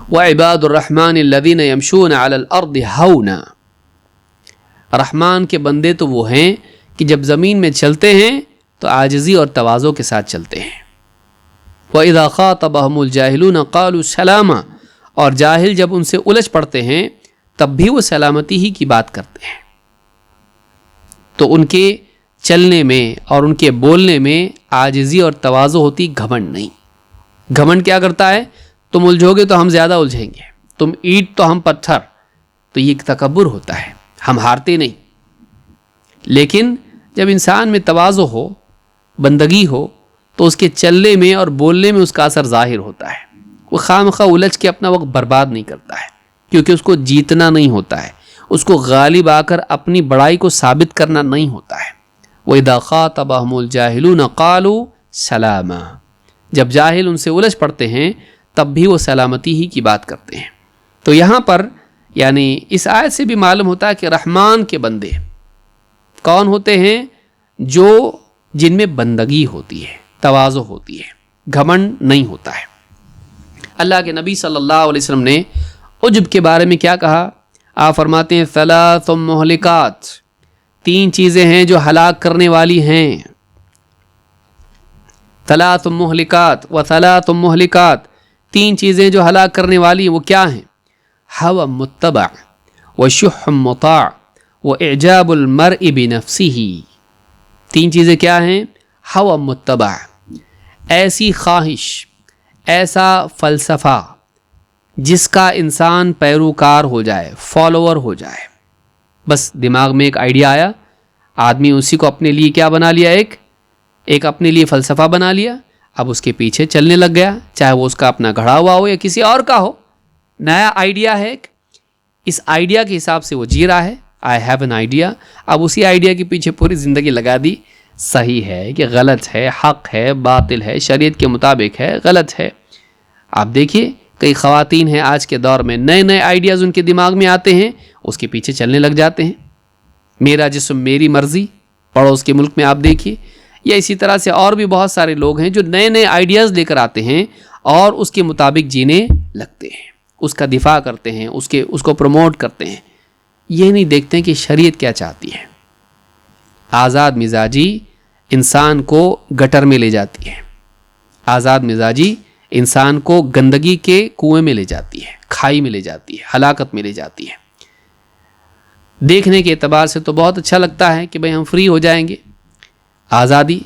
وَعِبَادُ الرَّحْمَنِ الَّذِينَ يَمْشُونَ عَلَى الْأَرْضِ هَوْنًا. رحمان کے بندے تو وہ ہیں کہ جب زمین میں چلتے ہیں تو عاجزی اور تواضع کے ساتھ چلتے ہیں. وَإِذَا خَاطَبَهُمُ الْجَاهِلُونَ قَالُوا سَلَامًا. اور جاہل جب ان سے الجھ پڑتے ہیں تب بھی وہ سلامتی ہی کی بات کرتے ہیں. تو ان کے چلنے میں اور ان کے بولنے میں عاجزی اور تواضع ہوتی، گھمنڈ نہیں. گھمنڈ کیا کرتا ہے؟ تم الجھو گے تو ہم زیادہ الجھیں گے، تم اینٹ تو ہم پتھر. تو یہ ایک تکبر ہوتا ہے، ہم ہارتے نہیں. لیکن جب انسان میں تواضع ہو، بندگی ہو، تو اس کے چلنے میں اور بولنے میں اس کا اثر ظاہر ہوتا ہے. وہ خواہ الجھ کے اپنا وقت برباد نہیں کرتا ہے، کیونکہ اس کو جیتنا نہیں ہوتا ہے، اس کو غالب آ کر اپنی بڑائی کو ثابت کرنا نہیں ہوتا ہے. وَإِذَا خَاطَبَهُمُ الْجَاهِلُونَ قَالُوا سَلَامًا. جب جاہل ان سے الجھ پڑتے ہیں تب بھی وہ سلامتی ہی کی بات کرتے ہیں. تو یہاں پر یعنی اس آیت سے بھی معلوم ہوتا ہے کہ رحمان کے بندے کون ہوتے ہیں؟ جو جن میں بندگی ہوتی ہے، تواضع ہوتی ہے، گھمنڈ نہیں ہوتا ہے. اللہ کے نبی صلی اللہ علیہ وسلم نے عجب کے بارے میں کیا کہا؟ آپ فرماتے ہیں ثلاث مہلکات. 3 چیزیں ہیں جو ہلاک کرنے والی ہیں. ثلاث مہلکات و ثلاث مہلکات. 3 چیزیں جو ہلاک کرنے والی ہیں وہ کیا ہیں؟ ہوا متبع و شح مطاع و اعجاب المرء بنفسه. 3 چیزیں کیا ہیں؟ ہوا متبع، ایسی خواہش، ایسا فلسفہ جس کا انسان پیروکار ہو جائے، فالوور ہو جائے. بس دماغ میں ایک آئیڈیا آیا، آدمی اسی کو اپنے لیے کیا بنا لیا، ایک اپنے لیے فلسفہ بنا لیا. اب اس کے پیچھے چلنے لگ گیا، چاہے وہ اس کا اپنا گھڑا ہوا ہو یا کسی اور کا ہو. نیا آئیڈیا ہے، اس آئیڈیا کے حساب سے وہ جی رہا ہے. I have an idea. اب اسی آئیڈیا کے پیچھے پوری زندگی لگا دی. صحیح ہے کہ غلط ہے، حق ہے، باطل ہے، شریعت کے مطابق ہے، غلط ہے. آپ دیکھیے کئی خواتین ہیں آج کے دور میں، نئے نئے آئیڈیاز ان کے دماغ میں آتے ہیں، اس کے پیچھے چلنے لگ جاتے ہیں. میرا جسم میری مرضی، پڑوس کے ملک میں آپ دیکھیے. یا اسی طرح سے اور بھی بہت سارے لوگ ہیں جو نئے نئے آئیڈیاز لے کر آتے ہیں اور اس کے مطابق جینے لگتے ہیں، اس کا دفاع کرتے ہیں، اس کو پروموٹ کرتے ہیں. یہ نہیں دیکھتے کہ شریعت کیا چاہتی ہے. آزاد مزاجی انسان کو گٹر میں لے جاتی ہے، آزاد مزاجی انسان کو گندگی کے کنویں میں لے جاتی ہے، کھائی میں لے جاتی ہے، ہلاکت میں لے جاتی ہے. دیکھنے کے اعتبار سے تو بہت اچھا لگتا ہے کہ بھئی ہم فری ہو جائیں گے، آزادی.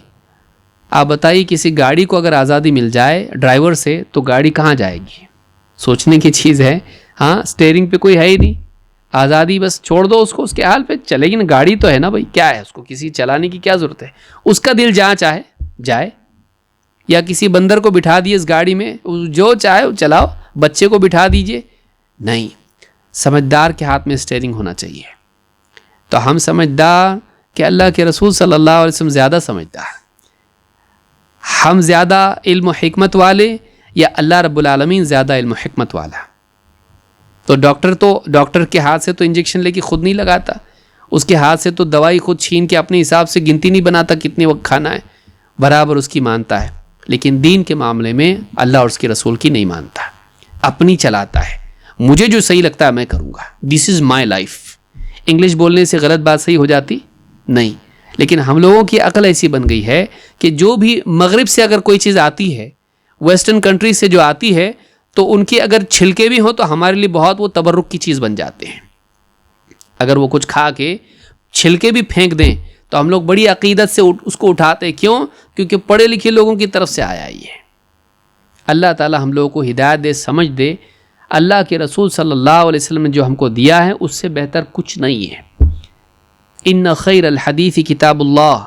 آپ بتائیے کسی گاڑی کو اگر آزادی مل جائے ڈرائیور سے تو گاڑی کہاں جائے گی؟ سوچنے کی چیز ہے. ہاں، سٹیئرنگ پہ کوئی ہے ہی نہیں، آزادی بس چھوڑ دو اس کو، اس کے حال پہ چلے گی نا. گاڑی تو ہے نا بھائی، کیا ہے اس کو کسی چلانے کی کیا ضرورت ہے؟ اس کا دل جہاں چاہے جائے. یا کسی بندر کو بٹھا دیے اس گاڑی میں، جو چاہے وہ چلاؤ. بچے کو بٹھا دیجئے. نہیں، سمجھدار کے ہاتھ میں سٹیئرنگ ہونا چاہیے. تو ہم سمجھدار کہ اللہ کے رسول صلی اللہ علیہ وسلم زیادہ سمجھدار، ہم زیادہ علم و حکمت والے یا اللہ رب العالمین زیادہ علم و حکمت والا؟ تو ڈاکٹر کے ہاتھ سے تو انجیکشن لے کے خود نہیں لگاتا، اس کے ہاتھ سے تو دوائی خود چھین کے اپنے حساب سے گنتی نہیں بناتا کتنے وقت کھانا ہے، برابر اس کی مانتا ہے. لیکن دین کے معاملے میں اللہ اور اس کے رسول کی نہیں مانتا، اپنی چلاتا ہے. مجھے جو صحیح لگتا ہے میں کروں گا، دس از مائی لائف. انگلش بولنے سے غلط بات صحیح ہو جاتی نہیں. لیکن ہم لوگوں کی عقل ایسی بن گئی ہے کہ جو بھی مغرب سے اگر کوئی چیز آتی ہے، ویسٹرن کنٹری سے جو آتی ہے، تو ان کے اگر چھلکے بھی ہوں تو ہمارے لیے بہت وہ تبرک کی چیز بن جاتے ہیں. اگر وہ کچھ کھا کے چھلکے بھی پھینک دیں تو ہم لوگ بڑی عقیدت سے اس کو اٹھاتے ہیں. کیوں؟ کیونکہ پڑھے لکھے لوگوں کی طرف سے آیا یہ. اللہ تعالی ہم لوگوں کو ہدایت دے، سمجھ دے. اللہ کے رسول صلی اللہ علیہ وسلم نے جو ہم کو دیا ہے اس سے بہتر کچھ نہیں ہے. ان خیر الحدیث کتاب اللہ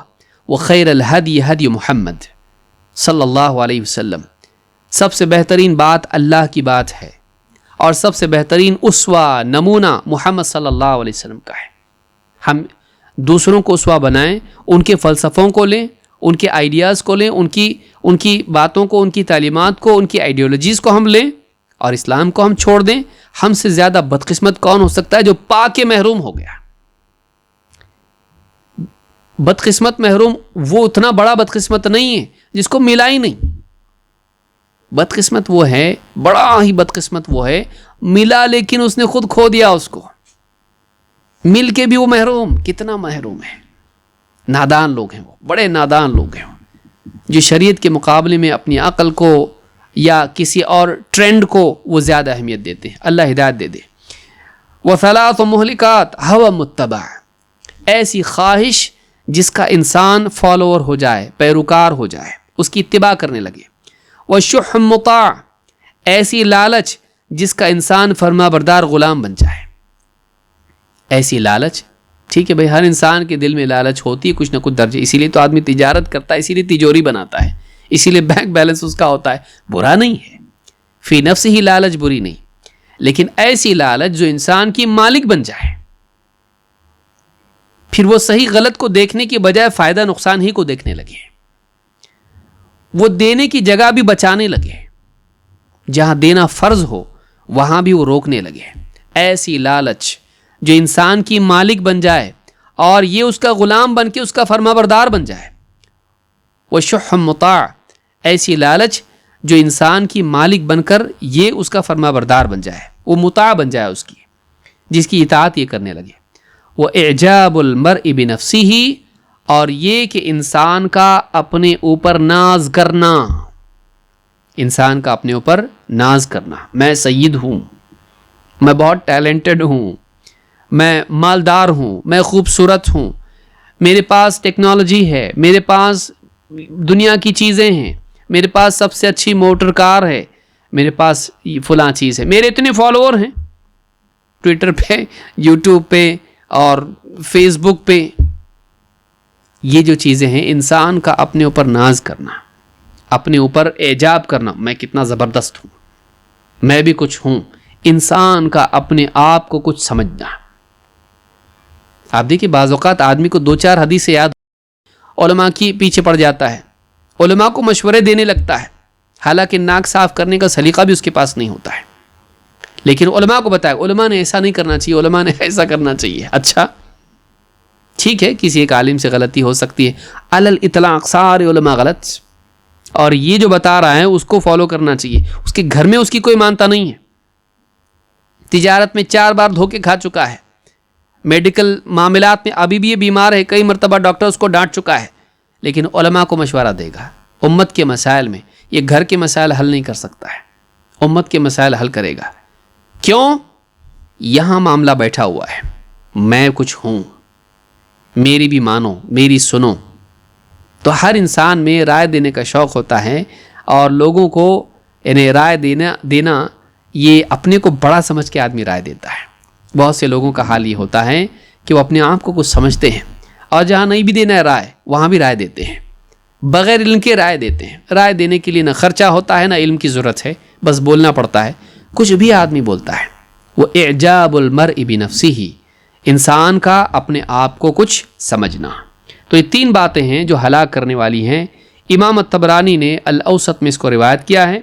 وخیر الہدی ہدی محمد صلی اللہ علیہ وسلم. سب سے بہترین بات اللہ کی بات ہے اور سب سے بہترین اسوہ نمونہ محمد صلی اللہ علیہ وسلم کا ہے. ہم دوسروں کو اسوہ بنائیں، ان کے فلسفوں کو لیں، ان کے آئیڈیاز کو لیں، ان کی باتوں کو، ان کی تعلیمات کو، ان کی آئیڈیالوجیز کو ہم لیں اور اسلام کو ہم چھوڑ دیں. ہم سے زیادہ بدقسمت کون ہو سکتا ہے جو پا کے محروم ہو گیا؟ بدقسمت محروم وہ اتنا بڑا بدقسمت نہیں ہے جس کو ملا ہی نہیں. بدقسمت وہ ہے، بڑا ہی بدقسمت وہ ہے ملا لیکن اس نے خود کھو دیا اس کو. مل کے بھی وہ محروم. کتنا محروم ہے. نادان لوگ ہیں، وہ بڑے نادان لوگ ہیں جو شریعت کے مقابلے میں اپنی عقل کو یا کسی اور ٹرینڈ کو وہ زیادہ اہمیت دیتے ہیں. اللہ ہدایت دے دے. وَثَلَاثُ مُهْلِكَاتٍ هَوَى مُتَّبَعٍ. ایسی خواہش جس کا انسان فالوور ہو جائے، پیروکار ہو جائے، اس کی اتباع کرنے لگے. وَشُحٌّ مُطَاعٍ. ایسی لالچ جس کا انسان فرما بردار غلام بن جائے. ایسی لالچ، ٹھیک ہے بھائی، ہر انسان کے دل میں لالچ ہوتی ہے کچھ نہ کچھ درجے. اسی لیے تو آدمی تجارت کرتا ہے، اسی لیے تجوری بناتا ہے، اسی لیے بینک بیلنس اس کا ہوتا ہے. برا نہیں ہے، فی نفس ہی لالچ بری نہیں، لیکن ایسی لالچ جو انسان کی مالک بن جائے، پھر وہ صحیح غلط کو دیکھنے کی بجائے فائدہ نقصان ہی کو دیکھنے لگے. وہ دینے کی جگہ بھی بچانے لگے، جہاں دینا فرض ہو وہاں بھی وہ روکنے لگے. ایسی لالچ جو انسان کی مالک بن جائے اور یہ اس کا غلام بن کے اس کا فرما بردار بن جائے. وَشُحٌّ مُطَاعٍ. ایسی لالچ جو انسان کی مالک بن کر یہ اس کا فرما بردار بن جائے، وہ مطاع بن جائے اس کی، جس کی اطاعت یہ کرنے لگے. وَإِعْجَابُ الْمَرْءِ بِنَفْسِهِ. اور یہ کہ انسان کا اپنے اوپر ناز کرنا. انسان کا اپنے اوپر ناز کرنا. میں سید ہوں، میں بہت ٹیلنٹڈ ہوں، میں مالدار ہوں، میں خوبصورت ہوں، میرے پاس ٹیکنالوجی ہے، میرے پاس دنیا کی چیزیں ہیں، میرے پاس سب سے اچھی موٹر کار ہے، میرے پاس فلاں چیز ہے، میرے اتنے فالوور ہیں ٹویٹر پہ، یوٹیوب پہ اور فیس بک پہ. یہ جو چیزیں ہیں، انسان کا اپنے اوپر ناز کرنا، اپنے اوپر اعجاب کرنا، میں کتنا زبردست ہوں، میں بھی کچھ ہوں. انسان کا اپنے آپ کو کچھ سمجھنا. آپ دیکھیں بعض اوقات آدمی کو 2-4 حدیثیں یاد علماء کی پیچھے پڑ جاتا ہے، علماء کو مشورے دینے لگتا ہے، حالانکہ ناک صاف کرنے کا سلیقہ بھی اس کے پاس نہیں ہوتا ہے، لیکن علماء کو بتایا علماء نے ایسا نہیں کرنا چاہیے، علماء نے ایسا کرنا چاہیے. اچھا ٹھیک ہے، کسی ایک عالم سے غلطی ہو سکتی ہے، علی الاطلاق سارے علماء غلط، اور یہ جو بتا رہا ہے اس کو فالو کرنا چاہیے. اس کے گھر میں اس کی کوئی مانتا نہیں ہے، تجارت میں 4 بار دھوکے کھا چکا ہے، میڈیکل معاملات میں ابھی بھی یہ بیمار ہے، کئی مرتبہ ڈاکٹر اس کو ڈانٹ چکا ہے، لیکن علماء کو مشورہ دے گا. امت کے مسائل میں یہ گھر کے مسائل حل نہیں کر سکتا ہے، امت کے مسائل حل کرے گا. کیوں؟ یہاں معاملہ بیٹھا ہوا ہے، میں کچھ ہوں، میری بھی مانو، میری سنو. تو ہر انسان میں رائے دینے کا شوق ہوتا ہے، اور لوگوں کو انہیں رائے دینا یہ اپنے کو بڑا سمجھ کے آدمی رائے دیتا ہے. بہت سے لوگوں کا حال یہ ہوتا ہے کہ وہ اپنے آپ کو کچھ سمجھتے ہیں، اور جہاں نہیں بھی دینا ہے رائے وہاں بھی رائے دیتے ہیں، بغیر علم کے رائے دیتے ہیں. رائے دینے کے لیے نہ خرچہ ہوتا ہے نہ علم کی ضرورت ہے، بس بولنا پڑتا ہے، کچھ بھی آدمی بولتا ہے. وہ اعجاب المرء بنفسہ، انسان کا اپنے آپ کو کچھ سمجھنا. تو یہ 3 باتیں ہیں جو ہلاک کرنے والی ہیں. امام الطبرانی نے الاوسط میں اس کو روایت کیا ہے،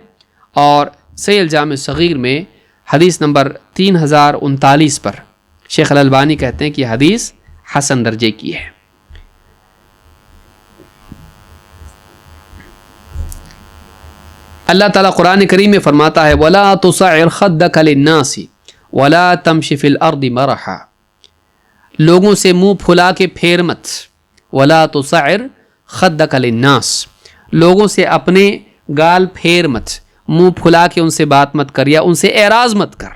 اور صحیح الجامع صغیر میں حدیث نمبر 3039 پر شیخ الالبانی کہتے ہیں کہ حدیث حسن درجے کی ہے. اللہ تعالیٰ قرآن کریم میں فرماتا ہے وَلَا تُصَعِّرْ خَدَّكَ لِلنَّاسِ وَلَا تَمْشِ فِي الْأَرْضِ مَرَحًا. لوگوں سے منہ پھلا کے پھیر مت. وَلَا تُصَعِّرْ خَدَّكَ لِلنَّاسِ. لوگوں سے اپنے گال پھیر مت، منہ پھلا کے ان سے بات مت کر یا ان سے اعراض مت کر.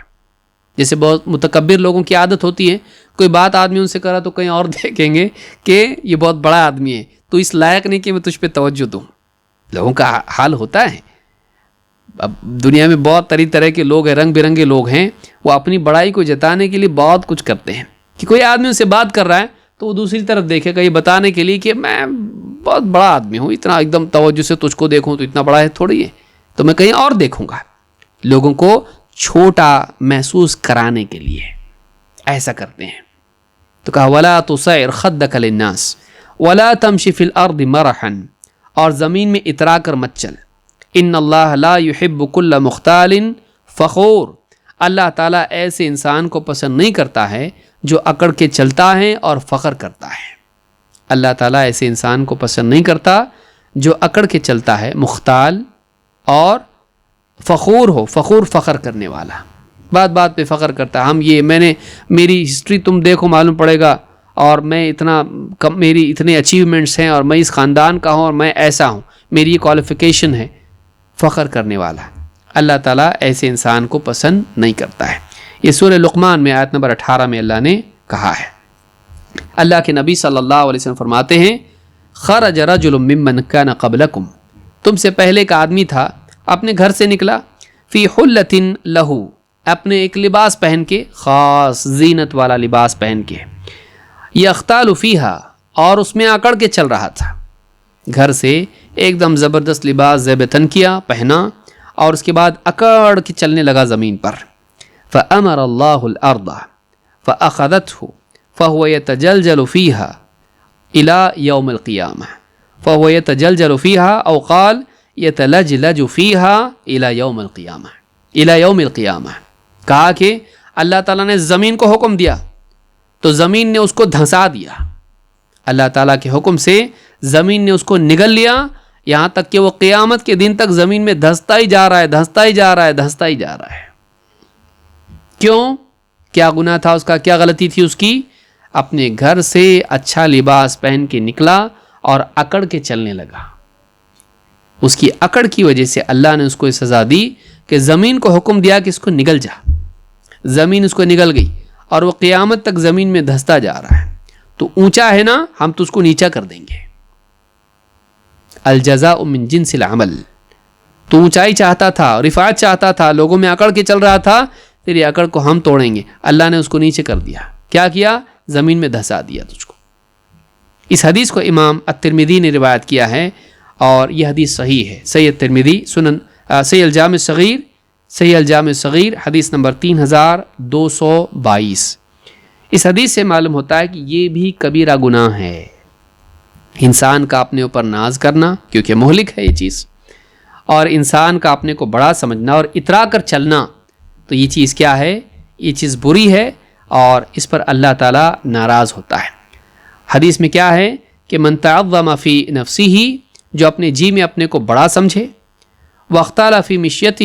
جیسے بہت متکبر لوگوں کی عادت ہوتی ہے, کوئی بات آدمی ان سے کرا تو کہیں اور دیکھیں گے کہ یہ بہت بڑا آدمی ہے, تو اس لائق نہیں کہ میں تجھ پہ توجہ دوں. لوگوں کا حال ہوتا ہے. اب دنیا میں بہت طرح کے لوگ ہیں, رنگ برنگے لوگ ہیں, وہ اپنی بڑائی کو جتانے کے لیے بہت کچھ کرتے ہیں. کہ کوئی آدمی ان سے بات کر رہا ہے تو وہ دوسری طرف دیکھے گا یہ بتانے کے لیے کہ میں بہت بڑا آدمی ہوں, اتنا ایک دم توجہ سے تجھ کو دیکھوں تو اتنا بڑا ہے تھوڑی ہے, تو میں کہیں اور دیکھوں گا. لوگوں کو چھوٹا محسوس کرانے کے لیے ایسا کرتے ہیں. تو کہا وَلَا تُصَعِرْ خَدَّكَ لِلنَّاسِ وَلَا تَمْشِ فِي الْأَرْضِ مَرَحًا, اور زمین میں اترا کر مت چل. ان اللہ لا يحب كل مختال فخور, اللہ تعالیٰ ایسے انسان کو پسند نہیں کرتا ہے جو اکڑ کے چلتا ہے اور فخر کرتا ہے. اللہ تعالیٰ ایسے انسان کو پسند نہیں کرتا جو اکڑ کے چلتا ہے, مختال اور فخور ہو. فخور فخر کرنے والا, بات بات پہ فخر کرتا ہے. ہم یہ میں نے میری ہسٹری تم دیکھو معلوم پڑے گا, اور میں اتنا میری اتنے اچیومنٹس ہیں, اور میں اس خاندان کا ہوں, اور میں ایسا ہوں, میری یہ کوالیفیکیشن ہے. فخر کرنے والا اللہ تعالیٰ ایسے انسان کو پسند نہیں کرتا ہے. یہ سورہ لقمان میں آیت نمبر 18 میں اللہ نے کہا ہے. اللہ کے نبی صلی اللہ علیہ وسلم فرماتے ہیں خرج رجل ممن کان قبلکم, تم سے پہلے کا آدمی تھا, اپنے گھر سے نکلا, فی حلۃ لہو, اپنے ایک لباس پہن کے, خاص زینت والا لباس پہن کے, یختال فیہا, اور اس میں اکڑ کے چل رہا تھا. گھر سے ایک دم زبردست لباس زیب تن کیا, پہنا, اور اس کے بعد اکڑ کے چلنے لگا زمین پر. فَأَمَرَ اللَّهُ الْأَرْضَ فَأَخَذَتْهُ فَهُوَ يَتَجَلْجَلُ فِيهَا إِلَى يَوْمِ الْقِيَامَةِ فَهُوَ يَتَجَلْجَلُ فِيهَا أَوْ قَالَ يَتَلَجْلَجُ فِيهَا إِلَى يَوْمِ الْقِيَامَةِ إِلَى يَوْمِ الْقِيَامَةِ. کہا کہ اللہ تعالیٰ نے زمین کو حکم دیا تو زمین نے اس کو دھنسا دیا. اللہ تعالیٰ کے حکم سے زمین نے اس کو نگل لیا, یہاں تک کہ وہ قیامت کے دن تک زمین میں دھنستا ہی جا رہا ہے, دھنستا ہی جا رہا ہے, دھنستا ہی جا رہا ہے. کیوں؟ کیا گناہ تھا اس کا, کیا غلطی تھی اس کی؟ اپنے گھر سے اچھا لباس پہن کے نکلا اور اکڑ کے چلنے لگا. اس کی اکڑ کی وجہ سے اللہ نے اس کو سزا دی کہ زمین کو حکم دیا کہ اس کو نگل جا. زمین اس کو نگل گئی اور وہ قیامت تک زمین میں دھنستا جا رہا ہے. تو اونچا ہے نا, ہم تو اس کو نیچا کر دیں گے. الجزاء من جنس العمل. تو اونچائی چاہتا تھا, رفعت چاہتا تھا, لوگوں میں اکڑ کے چل رہا تھا, تیری اکڑ کو ہم توڑیں گے. اللہ نے اس کو نیچے کر دیا. کیا کیا؟ زمین میں دھسا دیا تجھ کو. اس حدیث کو امام الترمذی نے روایت کیا ہے, اور یہ حدیث صحیح ہے. صحیح الترمذی, سنن صحیح الجامع صغیر, صحیح الجامع صغیر, حدیث نمبر 3222. اس حدیث سے معلوم ہوتا ہے کہ یہ بھی کبیرہ گناہ ہے, انسان کا اپنے اوپر ناز کرنا, کیونکہ مہلک ہے یہ چیز, اور انسان کا اپنے کو بڑا سمجھنا اور اترا کر چلنا. تو یہ چیز کیا ہے؟ یہ چیز بری ہے, اور اس پر اللہ تعالیٰ ناراض ہوتا ہے. حدیث میں کیا ہے کہ من تعظم فی نفسہ, جو اپنے جی میں اپنے کو بڑا سمجھے, واختال فی مشیتہ,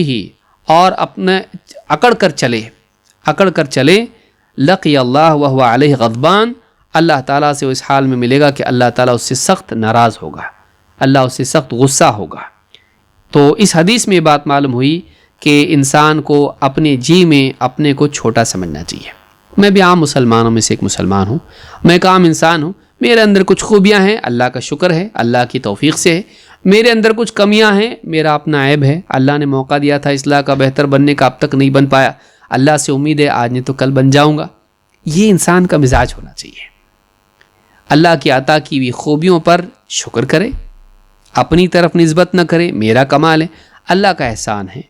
اور اپنے اکڑ کر چلے, لقی اللہ وہو علیہ غضبان, اللہ تعالیٰ سے وہ اس حال میں ملے گا کہ اللہ تعالیٰ اس سے سخت ناراض ہوگا, اللہ اس سے سخت غصہ ہوگا. تو اس حدیث میں یہ بات معلوم ہوئی کہ انسان کو اپنے جی میں اپنے کو چھوٹا سمجھنا چاہیے. میں بھی عام مسلمانوں میں سے ایک مسلمان ہوں, میں ایک عام انسان ہوں, میرے اندر کچھ خوبیاں ہیں, اللہ کا شکر ہے, اللہ کی توفیق سے ہے. میرے اندر کچھ کمیاں ہیں, میرا اپنا عیب ہے, اللہ نے موقع دیا تھا اصلاح کا, بہتر بننے کا, اب تک نہیں بن پایا, اللہ سے امید ہے آج نہیں تو کل بن جاؤں گا. یہ انسان کا مزاج ہونا چاہیے. اللہ کی عطا کی ہوئی خوبیوں پر شکر کرے, اپنی طرف نسبت نہ کرے, میرا کمال ہے, اللہ کا احسان ہے,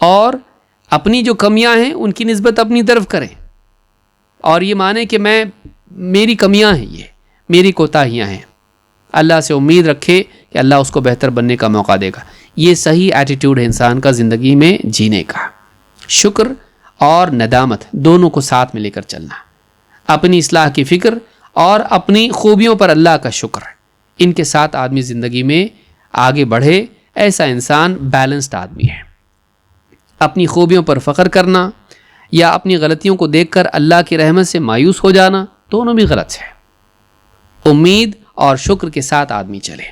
اور اپنی جو کمیاں ہیں ان کی نسبت اپنی طرف کرے, اور یہ مانے کہ میری کمیاں ہیں, یہ میری کوتاہیاں ہیں. اللہ سے امید رکھے کہ اللہ اس کو بہتر بننے کا موقع دے گا. یہ صحیح ایٹیٹیوڈ ہے انسان کا زندگی میں جینے کا. شکر اور ندامت دونوں کو ساتھ میں لے کر چلنا, اپنی اصلاح کی فکر اور اپنی خوبیوں پر اللہ کا شکر, ان کے ساتھ آدمی زندگی میں آگے بڑھے, ایسا انسان بیلنسڈ آدمی ہے. اپنی خوبیوں پر فخر کرنا یا اپنی غلطیوں کو دیکھ کر اللہ کی رحمت سے مایوس ہو جانا, دونوں بھی غلط ہے. امید اور شکر کے ساتھ آدمی چلے,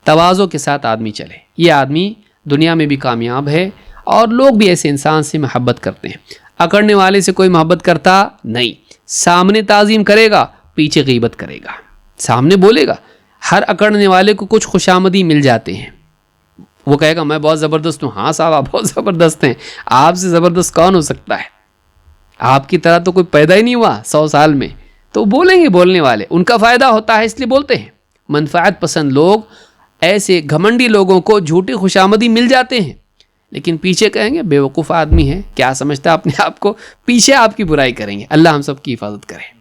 تواضع کے ساتھ آدمی چلے, یہ آدمی دنیا میں بھی کامیاب ہے، اور لوگ بھی ایسے انسان سے محبت کرتے ہیں۔ اکڑنے والے سے کوئی محبت کرتا نہیں، سامنے تعظیم کرے گا، پیچھے غیبت کرے گا، سامنے بولے گا۔ ہر اکڑنے والے کو کچھ خوشامدی مل جاتے ہیں، وہ کہے گا میں بہت زبردست ہوں، ہاں صاحب آپ بہت زبردست ہیں، آپ سے زبردست کون ہو سکتا ہے، آپ کی طرح تو کوئی پیدا ہی نہیں ہوا 100 سال میں، تو بولیں گے بولنے والے، ان کا فائدہ ہوتا ہے اس لیے بولتے ہیں۔ منفعت پسند لوگ ایسے گھمنڈی لوگوں کو جھوٹی خوشامدی مل جاتے ہیں، لیکن پیچھے کہیں گے بے وقوف آدمی ہے، کیا سمجھتا ہے اپنے آپ کو، پیچھے آپ کی برائی کریں گے۔ اللہ ہم سب کی حفاظت کرے۔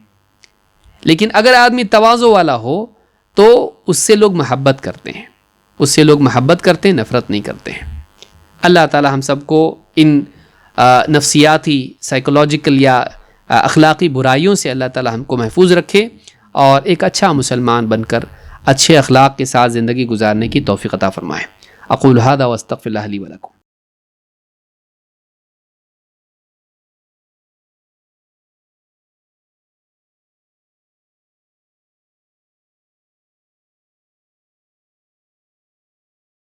لیکن اگر آدمی تواضع والا ہو تو اس سے لوگ محبت کرتے ہیں، اس سے لوگ محبت کرتے ہیں، نفرت نہیں کرتے ہیں۔ اللہ تعالی ہم سب کو ان نفسیاتی، سائیکولوجیکل یا اخلاقی برائیوں سے اللہ تعالی ہم کو محفوظ رکھے، اور ایک اچھا مسلمان بن کر اچھے اخلاق کے ساتھ زندگی گزارنے کی توفیق عطا فرمائے۔ اقول ھذا واستغفر اللہ لی ولکم۔